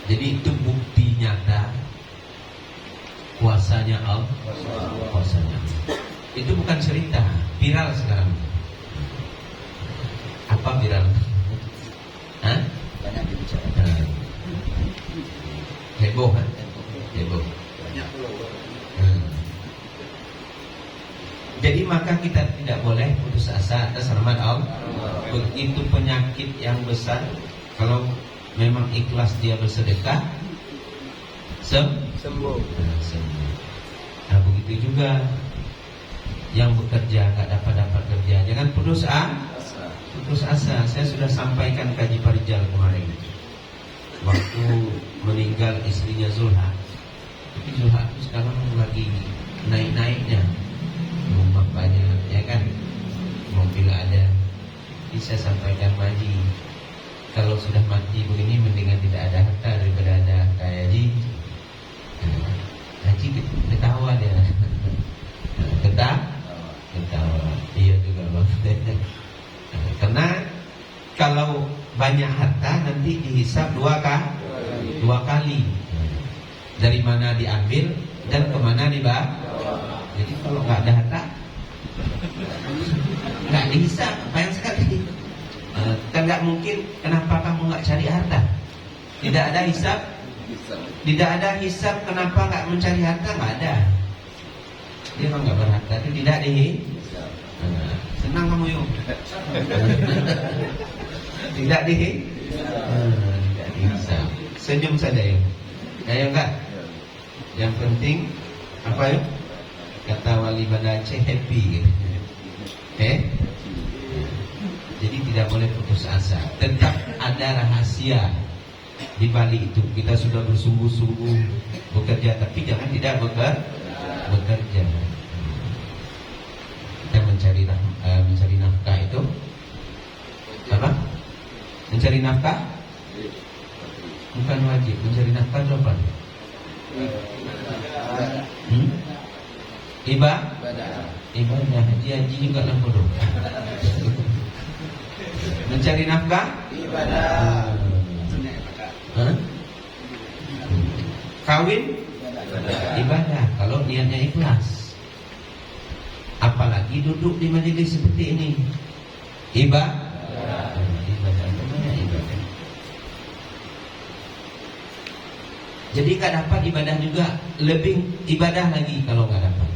Jadi itu bukti nyata kuasanya Allah. Kuasanya Allah. Itu bukan cerita, viral sekarang. Apa viral? Hah? Banyak dibicarakan. Heboh kan? Heboh. Banyak follower. Jadi maka kita tidak boleh putus asa atas rahmat Allah. Begitu penyakit yang besar, kalau memang ikhlas dia bersedekah, Sembuh. sembuh. Nah begitu juga yang bekerja nggak dapat kerja, jangan putus asa. Saya sudah sampaikan ke Haji Parijal kemarin, waktu meninggal istrinya Zulha. Tapi Zulha itu sekarang lagi naik-naiknya, rumah banyak, ya kan, mobil ada. Jadi saya sampaikan Haji, kalau sudah mati begini mendingan tidak ada harta daripada ada kayak Haji. Haji ketawa dia. Ketawa. Iya juga Bang. Karena kalau banyak harta nanti dihisap dua kali. Dari mana diambil dan kemana dibawa. Jadi kalau nggak ada harta nggak dihisap, banyak sekali. Kan nggak mungkin, kenapa kamu nggak cari harta? Tidak ada hisap. Tidak ada hisap, kenapa nggak mencari harta? Nggak ada. Dia memang nggak berharta itu tidak dihisap. Senang kamu yuk. Tidak dihisap. Senyum saja yuk. Ya enggak. Yang penting apa yuk? Kata wali Banda Aceh, happy gitu. Jadi tidak boleh putus asa. Tetap ada rahasia di balik itu. Kita sudah bersungguh-sungguh bekerja, tapi jangan tidak bekerja. Kita mencari nafkah itu apa? Mencari nafkah bukan wajib. Mencari nafkah itu apa? Ibadah. Haji juga lembodo. Mencari nafkah ibadah. Kawin ibadah kalau niatnya ikhlas. Apalagi duduk di majelis seperti ini, ibadah. Jadi nggak dapat ibadah juga, lebih ibadah lagi kalau nggak dapat.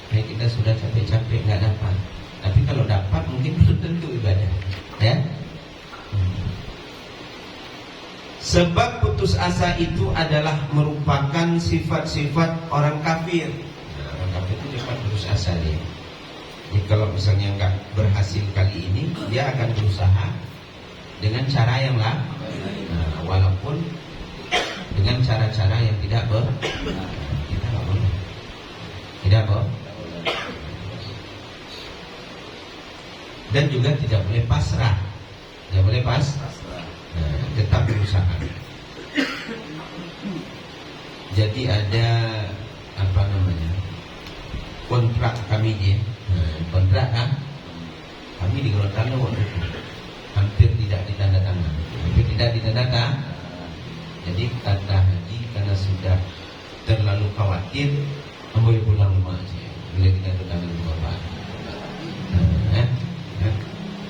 Kayak kita sudah capek-capek nggak dapat, tapi kalau dapat mungkin belum tentu ibadah, ya. Sebab putus asa itu adalah merupakan sifat-sifat orang kafir. Nah, orang kafir itu cepat putus asa dia. Jadi kalau misalnya nggak berhasil kali ini, dia akan berusaha dengan cara yang lain. Nah, walaupun dengan cara-cara yang tidak kita nggak boleh. Tidak boleh. Dan juga tidak boleh pasrah. Tidak boleh pasrah. Tetap berusaha. Jadi ada apa namanya, kontrak kami dia, kontrak kan. Kami di Gorontalo waktu itu hampir tidak ditandatangan, hampir tidak ditandatangan. Jadi kata Haji karena sudah terlalu khawatir, boleh pulang rumah aja. Bila kita tandatangan ke bapak.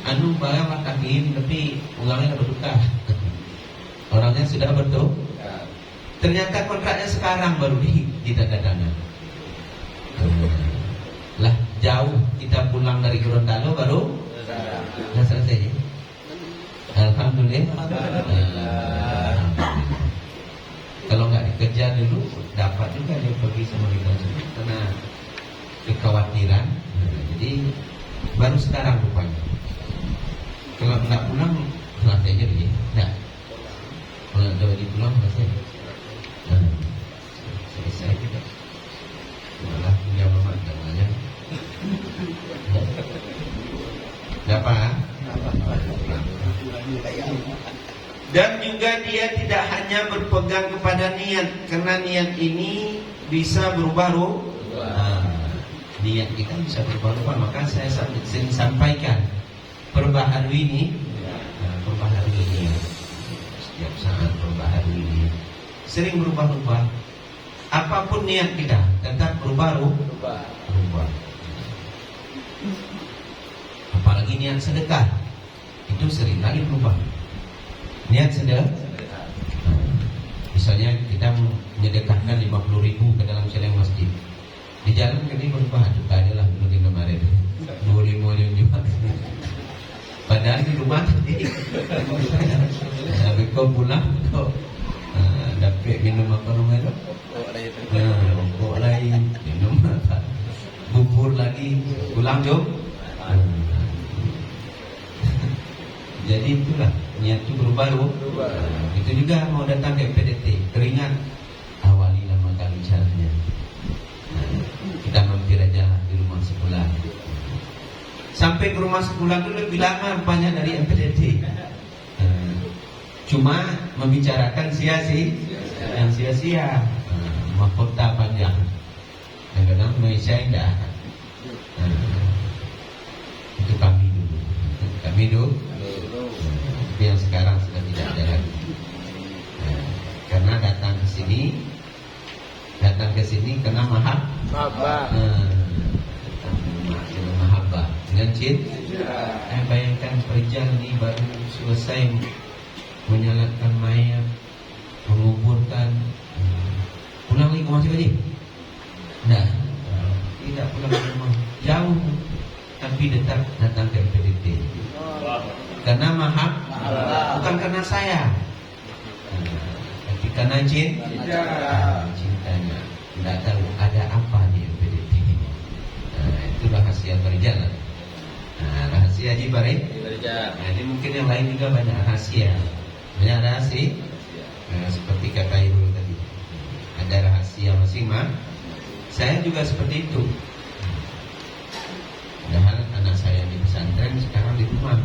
Anu bawa kaki tapi ulangnya bertukar. Orangnya sudah betul. Ternyata kontraknya sekarang baru ditandatangan. Lah jauh kita pulang dari Gorontalo baru selesai. Alhamdulillah. Kalau nggak dikejar dulu dapat juga dia pergi sama kita semua karena kekhawatiran. Jadi baru sekarang rupanya. Kalau nggak pulang selesai aja dia. Nggak. Kalau nggak pulang selesai. Selesai juga. Malah punya mama namanya. Apa? Dan juga dia tidak hanya berpegang kepada niat, karena niat ini bisa berubah-ubah. Niat kita bisa berubah-ubah. Maka saya sering sampaikan perbaharui ini, perbaharui ini. Setiap saat perbaharui ini sering berubah-ubah. Apapun niat kita tetap berubah-ubah. Apalagi niat sedekah itu sering kali berubah. Niat sedekah, misalnya kita menyedekahkan 50.000 ke dalam celeng masjid. Di jalan kami berubah, juga adalah dulu kemarin 25 juga. Padahal di rumah tadi, tapi kau pulang kau dapat minum apa namanya? Rokok lain, minum apa? Bubur lagi, pulang jom. Jadi itulah niat itu berubah. Itu juga mau datang ke PDT, teringat awali lama kali caranya. Kita mampir aja di rumah sekolah. Sampai ke rumah sekolah itu lebih lama rupanya dari MPDT. Cuma membicarakan yang sia-sia, mahkota panjang. Kadang-kadang Malaysia enggak. Itu kami dulu. Yang sekarang sudah tidak ada lagi. Karena datang ke sini kena mahabbah. Mahabbah dengan cinta. Bayangkan Rijal ini baru selesai menyalatkan mayat, menguburkan, pulang lagi ke masjid lagi? Nah, tidak pulang ke rumah, jauh, tapi tetap datang ke PDT. Karena bukan karena saya, tapi karena cintanya. Tidak tahu ada apa di PDT. Itu rahasia berjalan. Rahasia di balik. Jadi mungkin yang lain juga banyak rahasia. Banyak rahasia. Seperti kata Ibu tadi, ada rahasia masing-masing. Saya juga seperti itu. Padahal anak saya di pesantren, sekarang di rumah,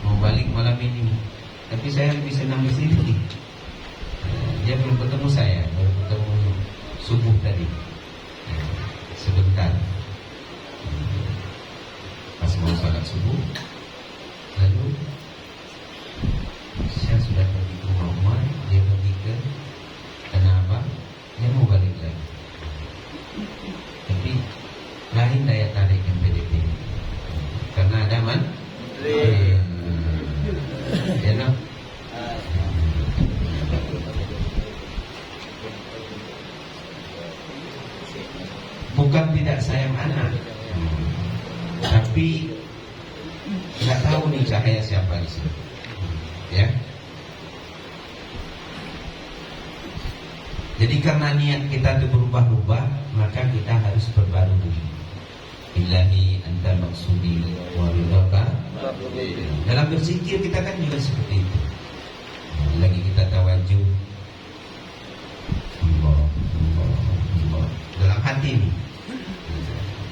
mau balik malam ini. Tapi saya lebih senang di sini. Dia belum ketemu saya, baru ketemu subuh tadi. Sebentar. Pas mau salat subuh, lalu saya sudah pergi ke rumah, dia pergi ke Tanah Abang, dia mau balik lagi. Tapi lain daya tarik MPDP, karena ada enak. Bukan tidak sayang anak, tapi nggak tahu nih cahaya siapa di sini, ya. Jadi karena niat kita itu berubah-ubah, maka kita harus berbarui. Ilahi anta maksudi wa ridaka. Dalam berzikir kita kan juga seperti itu. Lagi kita tawajuh, Allah. Dalam hati ini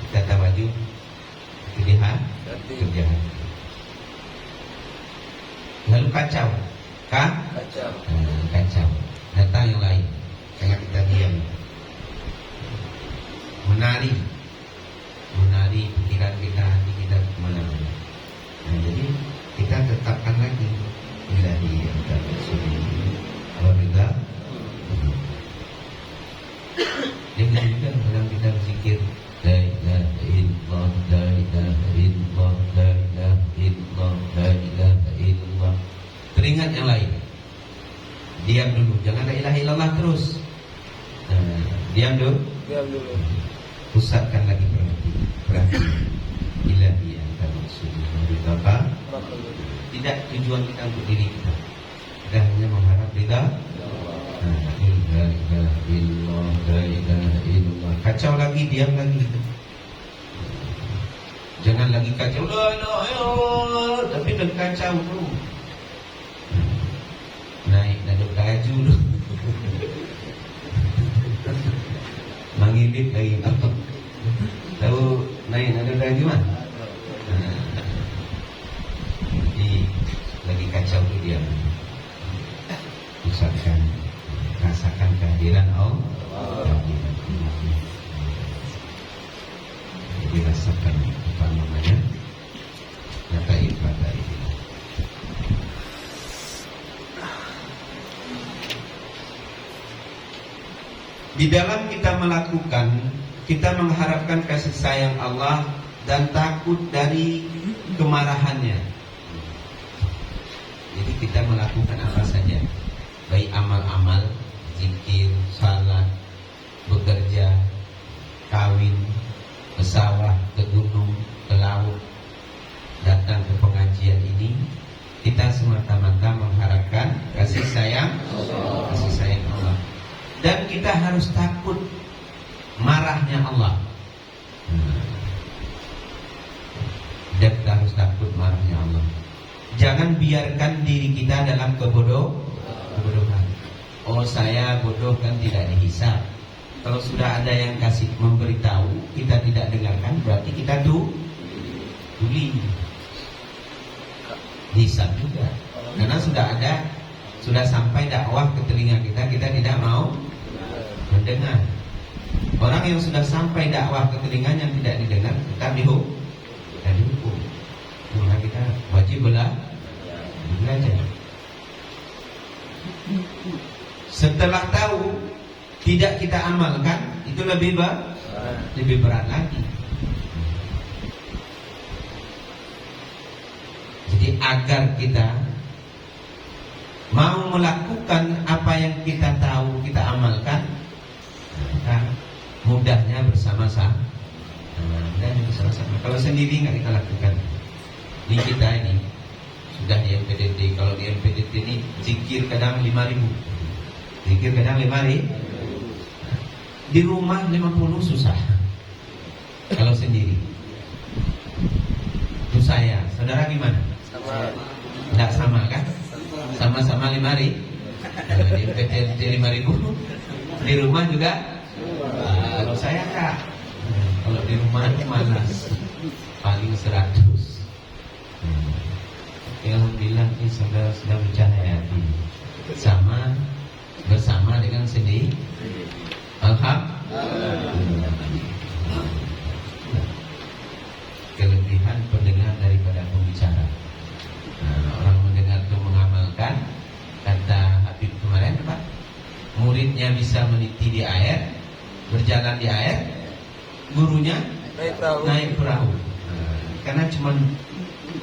kita tawajuh kerja. Lalu kacau. Kacau. Datang yang lain, karena kita diam. Menari pikiran kita, hati kita kemana-mana. Diam dulu, jangan la ilaha illallah terus. Diam dulu. Diam dulu. Pusatkan lagi perhatian. Ilahi anta maksudnya ridha apa? Tidak tujuan kita untuk diri kita. Kita hanya mengharap ridha. La ilaha illallah. Kacau lagi, diam lagi. Jangan lagi kacau. La ilaha illallah. Tapi dah kacau tu. Naik nado kaju tu. Mengilip lagi. Tahu naik nado kaju kan? Jadi lagi kacau tu dia. Pusatkan, rasakan kehadiran Allah. Jadi rasakan apa namanya? Nyata ibadah ini. Di dalam kita melakukan, kita mengharapkan kasih sayang Allah dan takut dari kemarahannya. Jadi kita melakukan apa saja, baik amal-amal, zikir, salat, bekerja, kawin, ke sawah, ke gunung, ke laut, datang ke pengajian ini, kita semata-mata mengharapkan kasih sayang Allah. Dan kita harus takut marahnya Allah. Dan kita harus takut marahnya Allah. Jangan biarkan diri kita dalam kebodohan. Oh, saya bodoh kan tidak dihisab. Kalau sudah ada yang kasih memberitahu, kita tidak dengarkan, berarti kita tuli. Hisab juga. Karena sudah sampai dakwah ke telinga kita, kita tidak mau mendengar. Orang yang sudah sampai dakwah ke telinganya tidak didengar, kita dihukum. Maka kita wajib belajar. Setelah tahu tidak kita amalkan, itu lebih berat lagi. Jadi agar kita mau melakukan apa yang kita tahu, kita amalkan, maka mudahnya bersama-sama. Kalau sendiri nggak kita lakukan. Ini kita ini sudah di MPDT. Kalau di MPDT ini zikir kadang 5.000, zikir kadang 5.000. Di rumah 50 susah. Kalau sendiri. Itu saya. Saudara gimana? Tidak sama kan? Sama-sama 5.000. Di MPDT 5.000. Di rumah juga. Kalau saya Kak, kalau di rumah itu malas, paling 100. Alhamdulillah ini saudara sudah menjahayati bersama dengan sendiri. Alhamdulillah. Kelebihan pendengar daripada pembicara. Orang mendengar itu mengamalkan. Kata Habib kemarin apa? Muridnya bisa meniti di air, berjalan di air, gurunya naik perahu. Karena cuma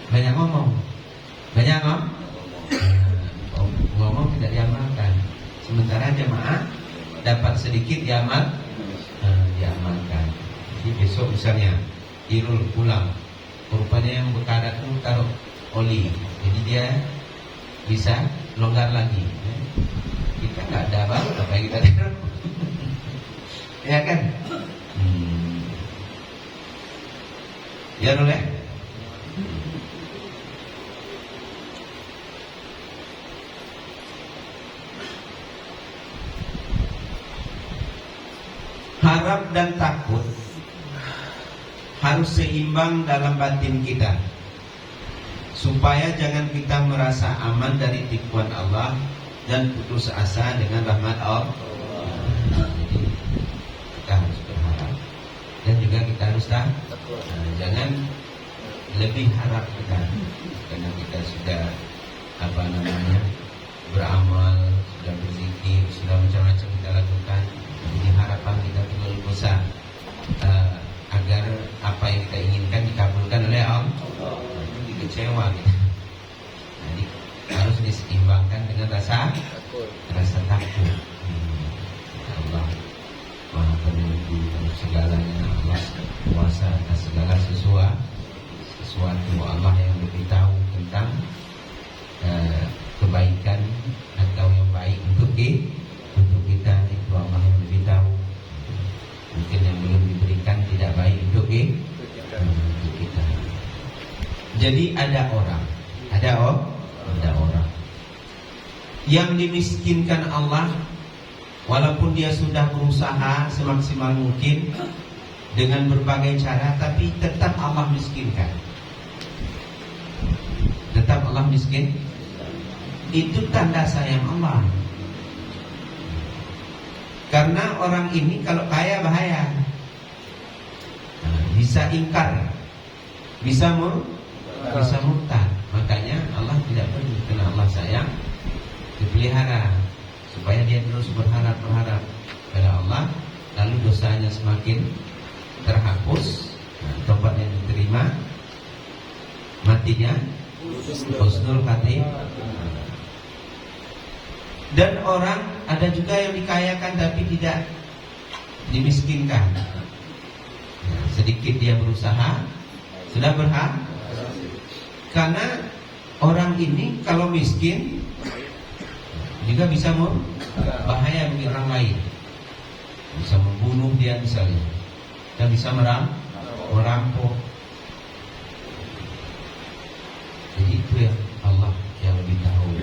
banyak ngomong, ngomong tidak diamalkan. Sementara jemaah dapat sedikit diamalkan. Jadi besok misalnya Irul pulang, rupanya yang berkarat itu taruh oli, jadi dia bisa longgar lagi. Kita nggak ada apa yang kita taruh. Ya kan? Ya boleh. Harap dan takut harus seimbang dalam batin kita, supaya jangan kita merasa aman dari tipuan Allah dan putus asa dengan rahmat Allah. Jadi kita harus berharap dan juga kita harus takut. Jangan lebih harap kita, karena kita sudah beramal, sudah berzikir, sudah macam-macam kita lakukan. Jadi harapan kita terlalu besar agar apa yang kita inginkan dikabulkan oleh Allah. Jadi kecewa kita. Jadi harus diseimbangkan dengan rasa rasa takut. Allah Maha Penentu segalanya, Allah kuasa atas segala sesuatu. Allah yang lebih tahu tentang kebaikan atau yang baik untuk kita. Itu Allah yang lebih tahu. Mungkin yang belum diberikan tidak baik untuk kita. Jadi ada orang yang dimiskinkan Allah, walaupun dia sudah berusaha semaksimal mungkin dengan berbagai cara, tapi tetap Allah miskinkan. Tetap Allah miskin. Itu tanda sayang Allah. Karena orang ini kalau kaya bahaya, bisa ingkar, bisa murtad. Makanya Allah tidak perlu, karena Allah sayang, dipelihara supaya dia terus berharap pada Allah, lalu dosanya semakin terhapus, tobatnya diterima, matinya husnul khatimah. Dan orang ada juga yang dikayakan tapi tidak dimiskinkan. Sedikit dia berusaha sudah berhak. Karena orang ini kalau miskin juga bisa bahaya bagi orang lain. Bisa membunuh dia misalnya, dan bisa merampok. Jadi itu ya Allah yang lebih tahu.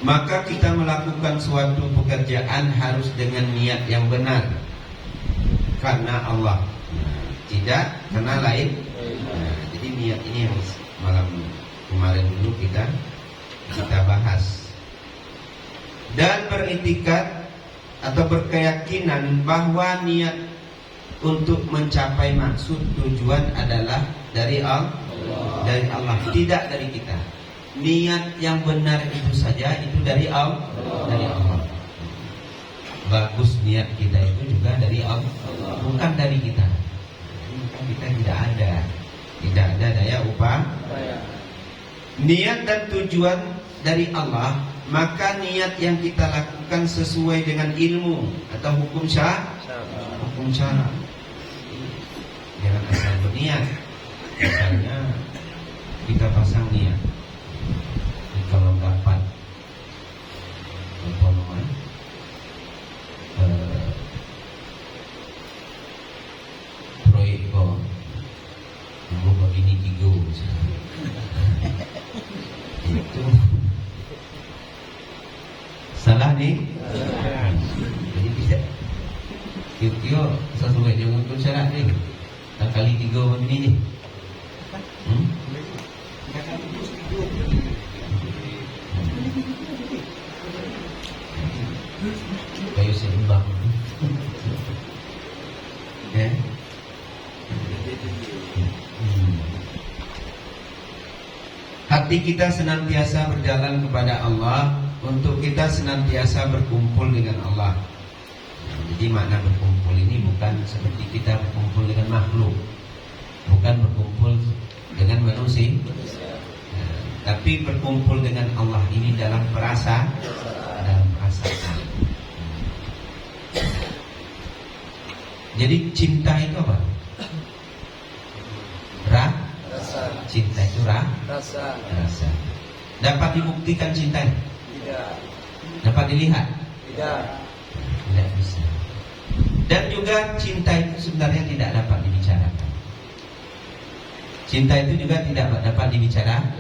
Maka kita melakukan suatu pekerjaan harus dengan niat yang benar, karena Allah, tidak karena lain. Jadi niat ini yang malam kemarin dulu kita bahas. Dan beriktikad atau berkeyakinan bahwa niat untuk mencapai maksud tujuan adalah dari Allah, tidak dari kita. Niat yang benar itu saja itu dari Allah. Bagus niat kita itu juga dari Allah, bukan dari kita. Kita tidak ada daya upaya. Niat dan tujuan dari Allah, maka niat yang kita lakukan sesuai dengan ilmu atau hukum syara. Jangan asal berniat. Misalnya kita pasang niat, kalau dapat proyek kok tunggu begini tiga itu salah nih. Jadi bisa kira-kira sesuai dengan hukum syarat nih, tak kali tiga begini nih. Kayu seimbang. Hati kita senantiasa berjalan kepada Allah, untuk kita senantiasa berkumpul dengan Allah. Jadi makna berkumpul ini bukan seperti kita berkumpul dengan makhluk, bukan berkumpul dengan manusia, tapi berkumpul dengan Allah ini dalam perasaan. Jadi cinta itu apa? Cinta itu rasa. Dapat dibuktikan cinta? Tidak. Dapat dilihat? Tidak bisa. Dan juga cinta itu sebenarnya tidak dapat dibicarakan. Cinta itu juga tidak dapat dibicarakan.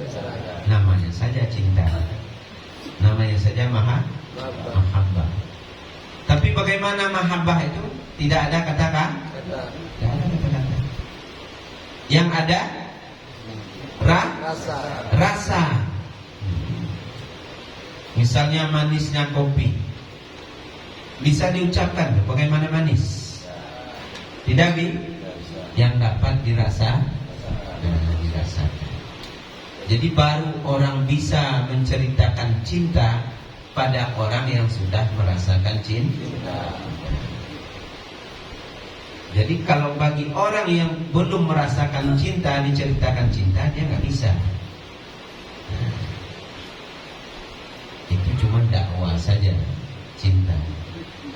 Namanya saja cinta. Namanya saja mahabbah. Tapi bagaimana mahabbah itu? Tidak ada kata-kata. Tidak ada kata-kata. Yang ada rasa. Misalnya manisnya kopi, bisa diucapkan bagaimana manis? Tidak bi? Yang dapat dirasakan. Jadi baru orang bisa menceritakan cinta pada orang yang sudah merasakan cinta. Jadi kalau bagi orang yang belum merasakan cinta, diceritakan cinta, dia nggak bisa. Itu cuma dakwah saja, cinta,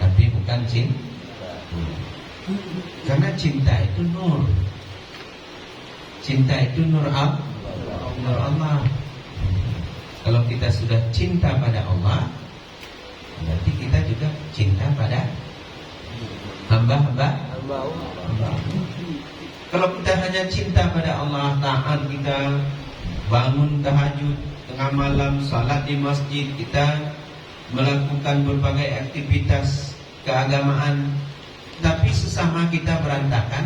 tapi bukan cinta. Karena cinta itu nur. Cinta itu nur Allah. Kalau kita sudah cinta pada Allah, berarti kita juga cinta pada hamba-hamba. Kalau kita hanya cinta pada Allah, taat kita, bangun tahajud tengah malam, salat di masjid, kita melakukan berbagai aktivitas keagamaan, tapi sesama kita berantakan,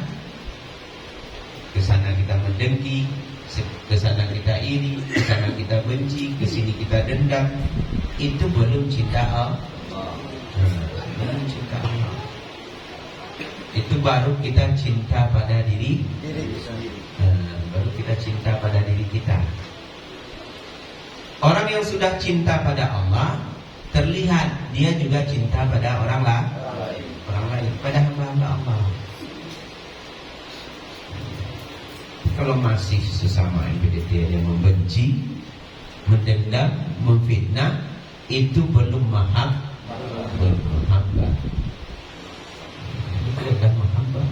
ke sana kita mendengki, ke sana kita iri, ke sana kita benci, ke sini kita dendam, itu belum cinta Allah. Belum cinta Allah. Itu baru kita cinta pada diri sendiri. baru kita cinta pada diri kita. Orang yang sudah cinta pada Allah, terlihat dia juga cinta pada orang lain, pada hamba-hamba Allah. Kalau masih sesama MPDT yang membenci, mendendam, memfitnah, itu belum mahabbah. Itu adalah mahabbah.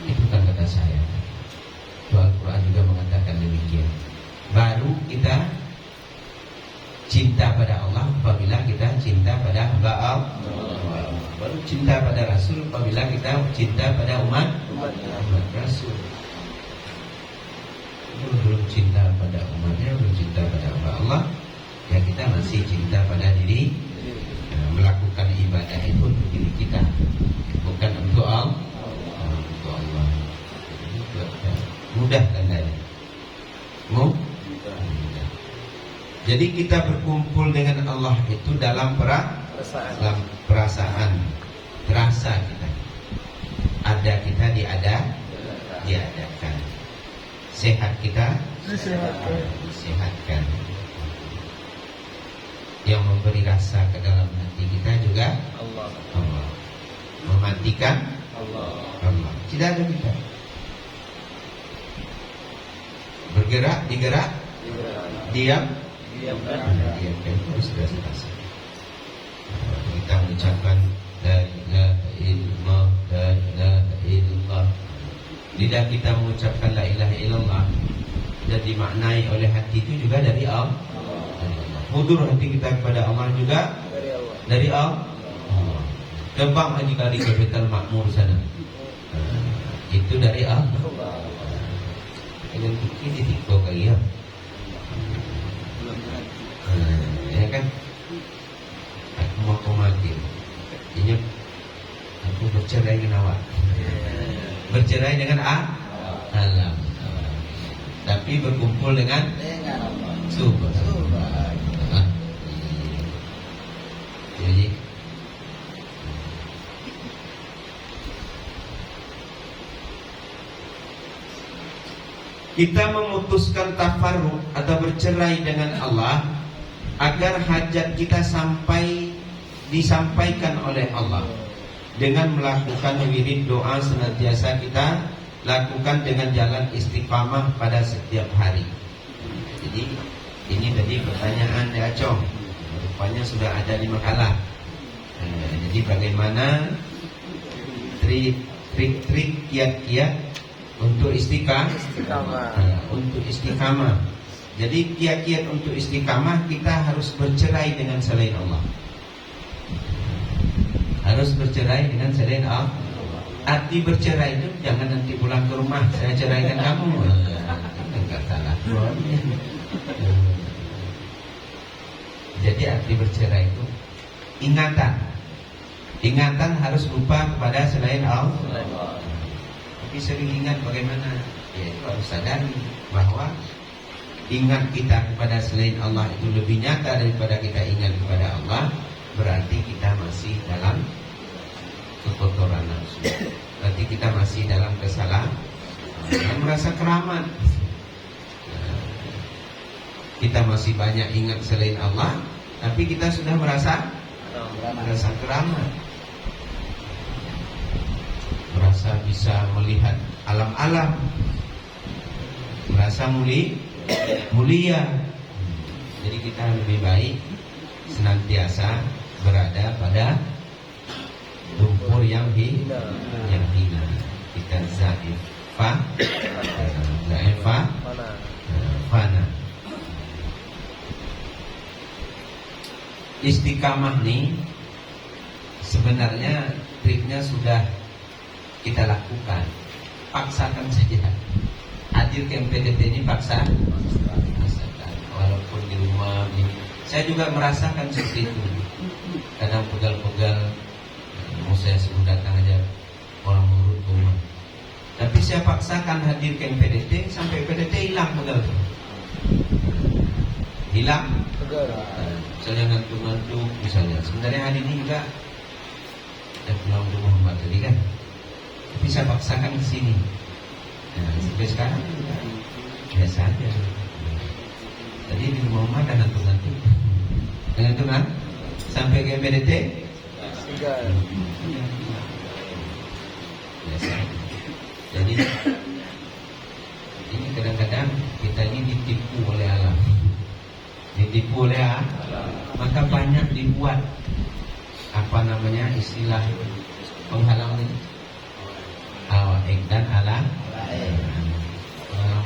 Itu kan kata saya. Al-Quran juga mengatakan demikian. Baru kita cinta pada Allah apabila kita cinta pada hamba Allah. Baru cinta pada Rasul apabila kita cinta pada umat Rasul. Belum cinta pada umatnya, belum cinta pada hamba Allah, ya kita masih cinta pada diri. Melakukan ibadah itu untuk diri kita, bukan untuk Allah. Untuk Allah. Mudah kan tadi? Mudah. Jadi kita berkumpul dengan Allah itu dalam perasaan, terasa kita. Ada kita diadakan. Sehat kita disehatkan. Yang memberi rasa ke dalam hati kita juga Allah. Mematikan Allah. Tidak ada kita. Bergerak, digerak, diam, sudah selesai. Kita mengucapkan la ilaha illallah. Lidah kita mengucapkan la ilaha illallah dan dimaknai oleh hati itu juga dari Allah. Hudur hati kita kepada Allah juga dari Allah. Terbang haji kali ke Baitul Makmur sana, itu dari Allah. Kalian fikir di TikTok kali ya. Ya kan? Aku mau mati. Ini aku bercerai dengan awak. Bercerai dengan alam. Tapi berkumpul dengan Subhanallah. Jadi kita memutuskan tafarruq atau bercerai dengan Allah agar hajat kita disampaikan oleh Allah dengan melakukan wirid doa senantiasa kita lakukan dengan jalan istiqamah pada setiap hari. Jadi ini tadi pertanyaan dari Acong, rupanya sudah ada di makalah. Jadi bagaimana trik-trik kiat-kiat untuk istiqamah. Jadi kiat-kiat untuk istiqamah, kita harus bercerai dengan selain Allah. Harus bercerai dengan selain Allah. Arti bercerai itu jangan nanti pulang ke rumah saya ceraikan kamu. Enggak salah. Jadi arti bercerai itu ingatan harus lupa kepada selain Allah. Tapi sering ingat bagaimana? Ya itu harus sadari bahwa ingat kita kepada selain Allah itu lebih nyata daripada kita ingat kepada Allah. Berarti kita masih dalam kekotoran nafsu. Berarti kita masih dalam kesalahan dan merasa keramat. kita masih banyak ingat selain Allah, tapi kita sudah merasa keramat, merasa bisa melihat alam-alam, merasa mulia. Jadi kita lebih baik senantiasa berada pada lumpur yang hina. Kita zaifa fana. Istiqamah nih sebenarnya triknya sudah kita lakukan. Paksakan saja. Hadir ke MPDT ini paksakan. Walaupun di rumah ini, saya juga merasakan seperti itu. Kadang pegal-pegal, mau saya suruh datang aja orang urut rumah. Tapi saya paksakan hadir ke MPDT sampai PDT hilang pegal itu. Hilang. Misalnya ngantuk-ngantuk misalnya. Sebenarnya hari ini juga saya pulang ke Muhammad tadi kan. Tapi saya paksakan ke sini. Nah, sampai sekarang juga biasa aja. Tadi di Muhammad ada ngantuk-ngantuk. Ngantuk kan? Sampai ke PDT biasa. Jadi ini kadang-kadang kita ini ditipu oleh alam. Ditipu oleh maka banyak dibuat istilah penghalang ini dan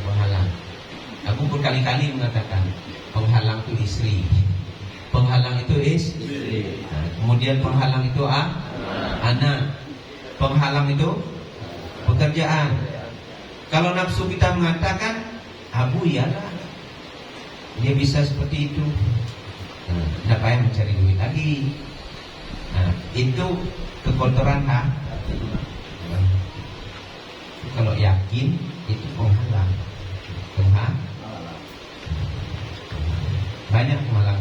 penghalang. Aku berkali-kali mengatakan penghalang itu istri, penghalang itu istri. Kemudian penghalang itu anak, penghalang itu pekerjaan. Kalau nafsu kita mengatakan abu iyalah dia bisa seperti itu, tidak payah mencari duit lagi. Nah, itu kekotoran hati. Kalau yakin itu penghalang. Banyak penghalang.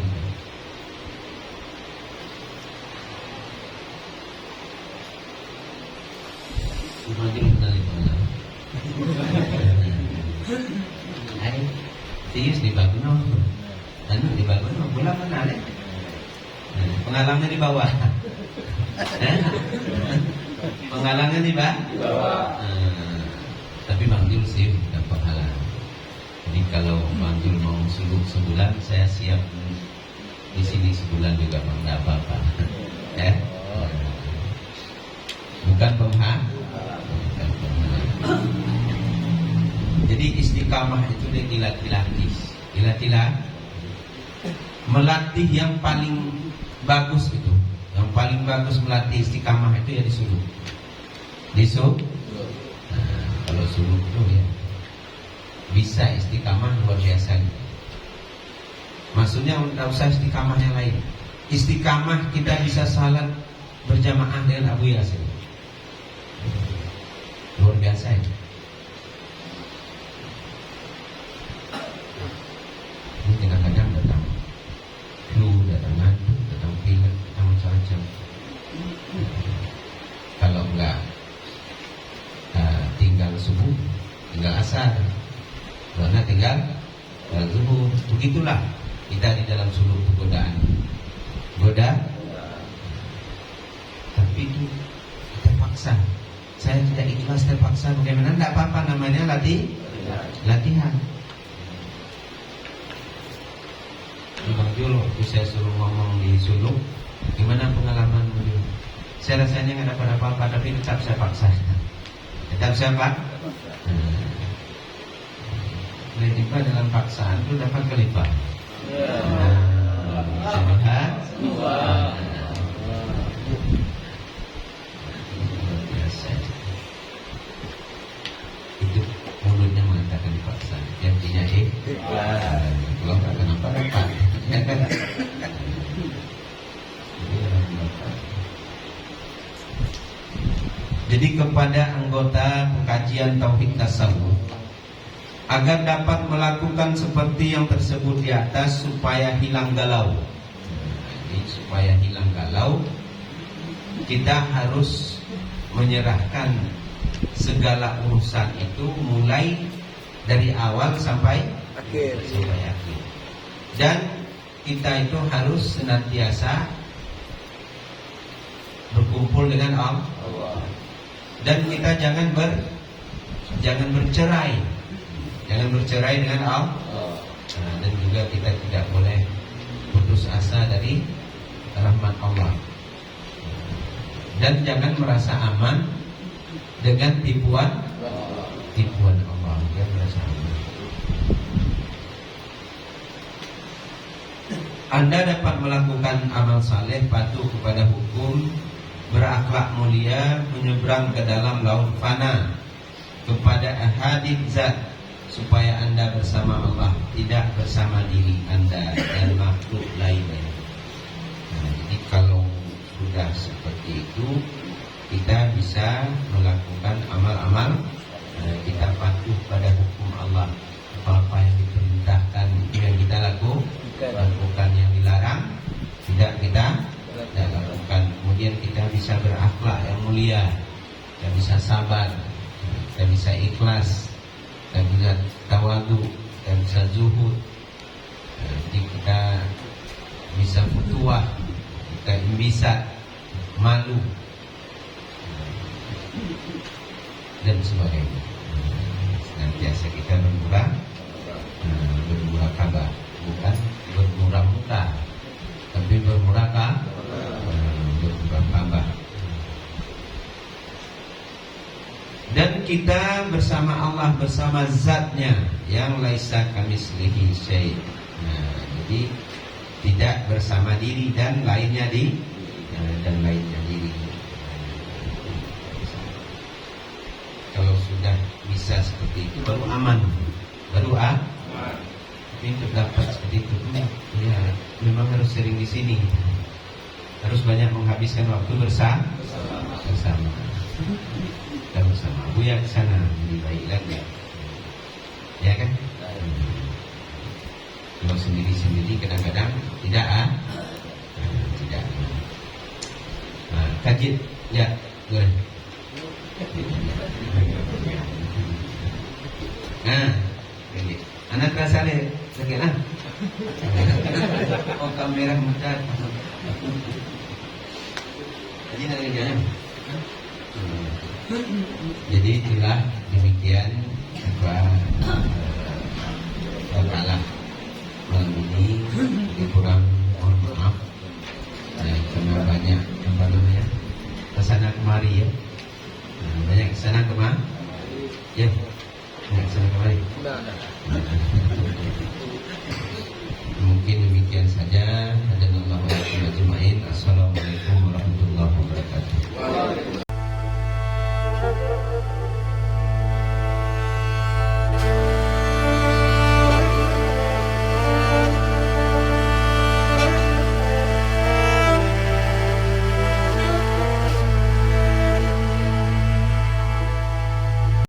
Semakin mengenali penghalang. Ayo, tius di Baguno, anu di Baguno, pulang mana deh? Penghalangnya di bawah. Penghalangnya di bawah. Tapi Bang Jul sih bukan penghalang. Jadi kalau Bang Jul mau suluk sebulan, saya siap di sini sebulan juga Bang, nggak apa-apa. Bukan penghalang. Jadi istiqamah itu dilatih. Melatih yang paling bagus itu. Yang paling bagus melatih istiqamah itu ya disuruh. Kalau suruh itu ya bisa istiqamah luar biasa. Maksudnya tidak usah istiqamah yang lain. Istiqamah kita bisa salat berjamaah dengan Abu Yasin. Luar biasa ya. Ini kadang-kadang datang flu, datang ngantuk, datang pilek, datang macam-macam. Kalau enggak tinggal subuh, tinggal asar, karena tinggal zuhur. Begitulah kita di dalam seluruh godaan. Tapi itu terpaksa. Saya tidak ikhlas terpaksa. Bagaimana? Tidak apa-apa, namanya latihan. Bang Jul, waktu saya suruh ngomong di Suluk, gimana pengalaman Jul? Saya rasanya nggak dapat apa-apa, tapi tetap saya paksa. Tetap siapa? Kelipah dalam paksaan itu dapat kelipah. Sehat. Biasa. Itu mulutnya mengatakan dipaksa. Yang punya kalau nggak kenapa-napa. Jadi kepada anggota pengkajian tauhid tasawuf, agar dapat melakukan seperti yang tersebut di atas supaya hilang galau. Jadi supaya hilang galau, kita harus menyerahkan segala urusan itu mulai dari awal sampai akhir. Dan kita itu harus senantiasa berkumpul dengan Allah. Dan kita jangan bercerai. Jangan bercerai dengan Allah. Dan juga kita tidak boleh putus asa dari rahmat Allah. Dan jangan merasa aman dengan tipuan Allah. Jangan merasa aman. Anda dapat melakukan amal saleh, patuh kepada hukum, berakhlak mulia, menyeberang ke dalam laut fana kepada ahadid zat, supaya Anda bersama Allah, tidak bersama diri Anda dan makhluk lainnya. Jadi kalau sudah seperti itu, kita bisa melakukan amal-amal, kita patuh pada hukum Allah. Apa-apa yang diperintahkan itu yang kita lakukan, yang dilarang tidak kita lakukan. Kemudian kita bisa berakhlak yang mulia, kita bisa sabar, kita bisa ikhlas, kita bisa tawadu, kita bisa zuhud, jadi kita bisa futuwah, kita bisa malu dan sebagainya. Senantiasa kita bermuraqabah, bukan bermurah muka, tapi bermuraqabah. Dan kita bersama Allah, bersama zatnya yang laisa kamitslihi syai'. Jadi tidak bersama diri dan lainnya diri. Kalau sudah bisa seperti itu baru aman, Tapi untuk dapat seperti itu ya memang harus sering di sini, harus banyak menghabiskan waktu bersama. Kita bersama Buya ke sana lebih baik lagi, ya kan? Kalau sendiri-sendiri kadang-kadang tidak. Kaji ya, boleh. Anak terasa leh, sekian. Oh kamera muda. Jadi nanti jangan. Jadi itulah demikian kalah malam ini kurang, mohon maaf karena banyak kesana kemari ya, banyak kesana kemari ya, kesana kemari. Mungkin demikian saja. Assalamualaikum warahmatullahi wabarakatuh.